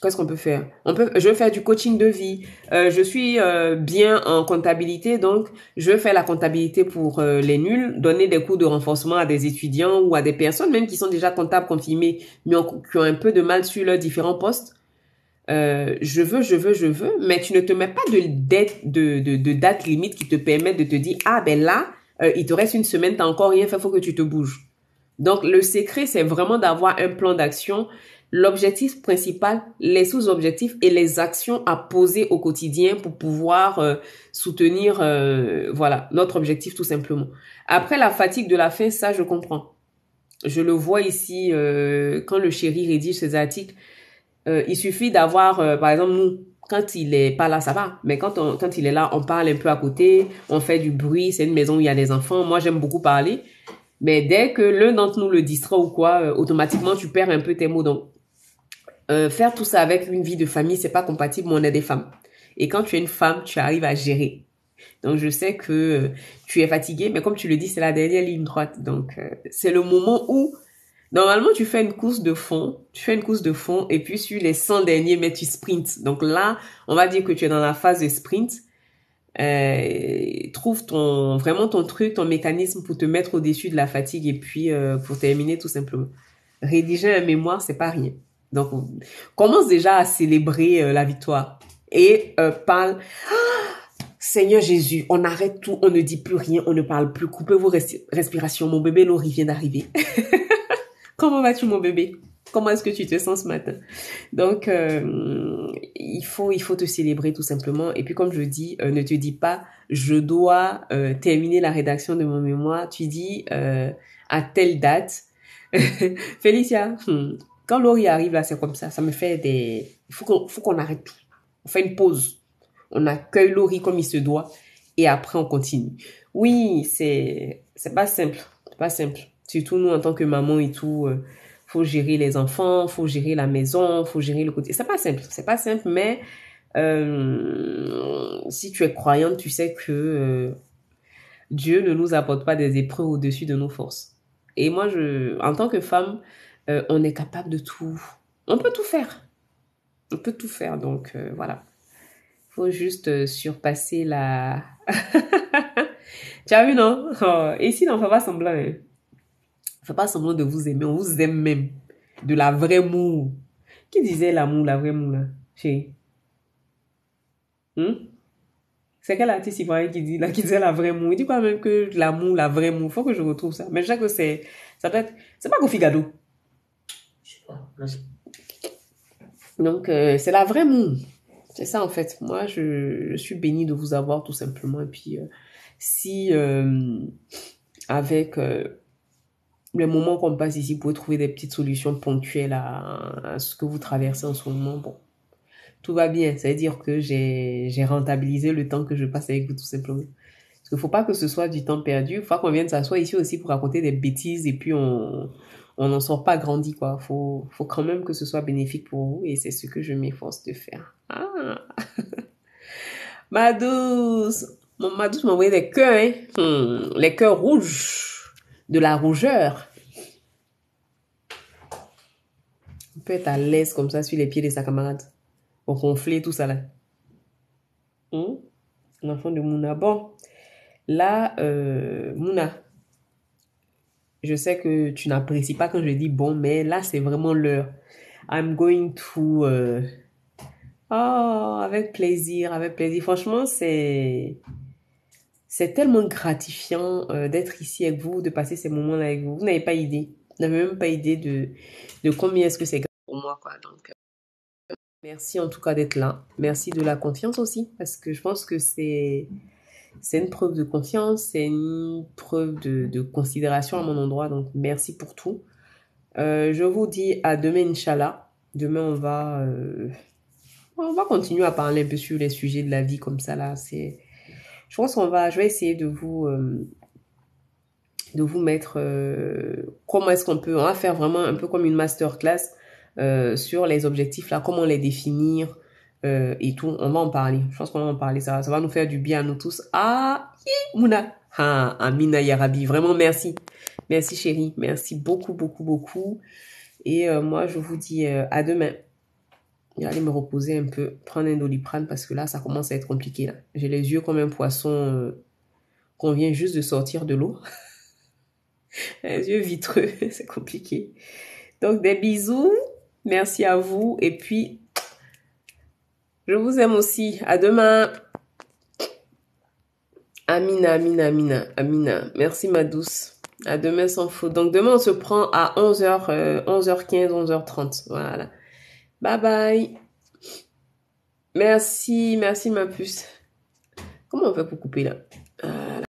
Qu'est-ce qu'on peut faire? Je vais faire du coaching de vie. Je suis bien en comptabilité, donc je vais faire la comptabilité pour les nuls, donner des cours de renforcement à des étudiants ou à des personnes même qui sont déjà comptables confirmés, mais qui ont un peu de mal sur leurs différents postes. Je veux, mais tu ne te mets pas de date limite qui te permettent de te dire, ah ben là, il te reste une semaine, t'as encore rien fait, faut que tu te bouges. Donc, le secret, c'est vraiment d'avoir un plan d'action, l'objectif principal, les sous-objectifs et les actions à poser au quotidien pour pouvoir soutenir, voilà, notre objectif tout simplement. Après, la fatigue de la fin, ça, je comprends. Je le vois ici, quand le chéri rédige ses articles, il suffit d'avoir, par exemple, nous, quand il est pas là, ça va. Mais quand il est là, on parle un peu à côté, on fait du bruit, c'est une maison où il y a des enfants. Moi, j'aime beaucoup parler. Mais dès que l'un d'entre nous le distrait ou quoi, automatiquement, tu perds un peu tes mots. Donc, faire tout ça avec une vie de famille, c'est pas compatible, mais on est des femmes. Et quand tu es une femme, tu arrives à gérer. Donc, je sais que tu es fatiguée, mais comme tu le dis, c'est la dernière ligne droite. Donc, c'est le moment où, normalement, tu fais une course de fond, et puis sur les 100 derniers mètres, tu sprints. Donc là, on va dire que tu es dans la phase de sprint. Trouve vraiment ton truc, ton mécanisme pour te mettre au-dessus de la fatigue et puis pour terminer tout simplement. Rédiger un mémoire, c'est pas rien. Donc, commence déjà à célébrer la victoire et parle. Seigneur Jésus, on arrête tout, on ne dit plus rien, on ne parle plus. Coupez vos respirations. Mon bébé Laurie vient d'arriver. Comment vas-tu, mon bébé? Comment est-ce que tu te sens ce matin? Donc, il faut te célébrer tout simplement. Et puis, comme je dis, ne te dis pas, je dois terminer la rédaction de mon mémoire. Tu dis à telle date. Félicia, quand Laurie arrive là, c'est comme ça. Ça me fait des... Il faut qu'on arrête tout. On fait une pause. On accueille Laurie comme il se doit. Et après, on continue. Oui, c'est pas simple. C'est pas simple. Surtout nous, en tant que maman et tout... faut gérer les enfants, faut gérer la maison, faut gérer le côté. C'est pas simple, mais si tu es croyante, tu sais que Dieu ne nous apporte pas des épreuves au-dessus de nos forces. Et moi, en tant que femme, on est capable de tout. On peut tout faire. On peut tout faire. Donc voilà. Faut juste surpasser la. Tu as vu, non? Oh, ici, on ne fait pas semblant. Hein. On fait pas semblant de vous aimer. On vous aime même. De la vraie moue. Qui disait l'amour, la vraie moue, là? Chérie. C'est quel artiste ivoirien qui dit, là, qui disait la vraie moue? Il dit quoi même que l'amour, la vraie moue? Faut que je retrouve ça. Mais je sais que ça peut être, c'est pas Kofi Gado. Je sais pas. Merci. Donc, c'est la vraie moue. C'est ça, en fait. Moi, je suis bénie de vous avoir, tout simplement. Et puis, si, avec, les moments qu'on passe ici, vous pouvez trouver des petites solutions ponctuelles à ce que vous traversez en ce moment, bon. Tout va bien. Ça veut dire que j'ai rentabilisé le temps que je passe avec vous, tout simplement. Parce qu'il faut pas que ce soit du temps perdu. Il faut qu'on vienne s'asseoir ici aussi pour raconter des bêtises et puis on n'en sort pas grandi, quoi. Faut quand même que ce soit bénéfique pour vous et c'est ce que je m'efforce de faire. Ah! Ma douce! Ma douce m'a envoyé des cœurs, hein. Les cœurs rouges. De la rougeur. On peut être à l'aise comme ça sur les pieds de sa camarade. Pour ronfler, tout ça là. L'enfant de Mouna. Bon, là, Mouna, je sais que tu n'apprécies pas quand je dis bon, mais là, c'est vraiment l'heure. I'm going to... Oh, avec plaisir, avec plaisir. Franchement, c'est tellement gratifiant d'être ici avec vous, de passer ces moments-là avec vous. Vous n'avez pas idée. Vous n'avez même pas idée de combien est-ce que c'est grave pour moi, quoi. Donc, merci en tout cas d'être là. Merci de la confiance aussi, parce que je pense que c'est une preuve de confiance, c'est une preuve de considération à mon endroit. Donc, merci pour tout. Je vous dis à demain, Inch'Allah. Demain, on va continuer à parler un peu sur les sujets de la vie comme ça, là. Je pense je vais essayer de vous mettre, comment est-ce on va faire vraiment un peu comme une masterclass sur les objectifs, là, comment les définir, et tout. On va en parler. Je pense qu'on va en parler. Ça va nous faire du bien à nous tous. Ah, Mouna. Ah, Amina Yarabi. Vraiment, merci. Merci, chérie. Merci beaucoup, beaucoup, beaucoup. Et moi, je vous dis à demain. Je vais aller me reposer un peu, prendre un Doliprane parce que là, ça commence à être compliqué. Là. J'ai les yeux comme un poisson qu'on vient juste de sortir de l'eau. Les yeux vitreux, c'est compliqué. Donc, des bisous. Merci à vous. Et puis, je vous aime aussi. À demain. Amina, Amina, Amina, Amina. Merci, ma douce. À demain sans faute. Donc, demain, on se prend à 11h, 11h15, 11h30. Voilà. Bye bye. Merci, merci, ma puce. Comment on fait pour couper là?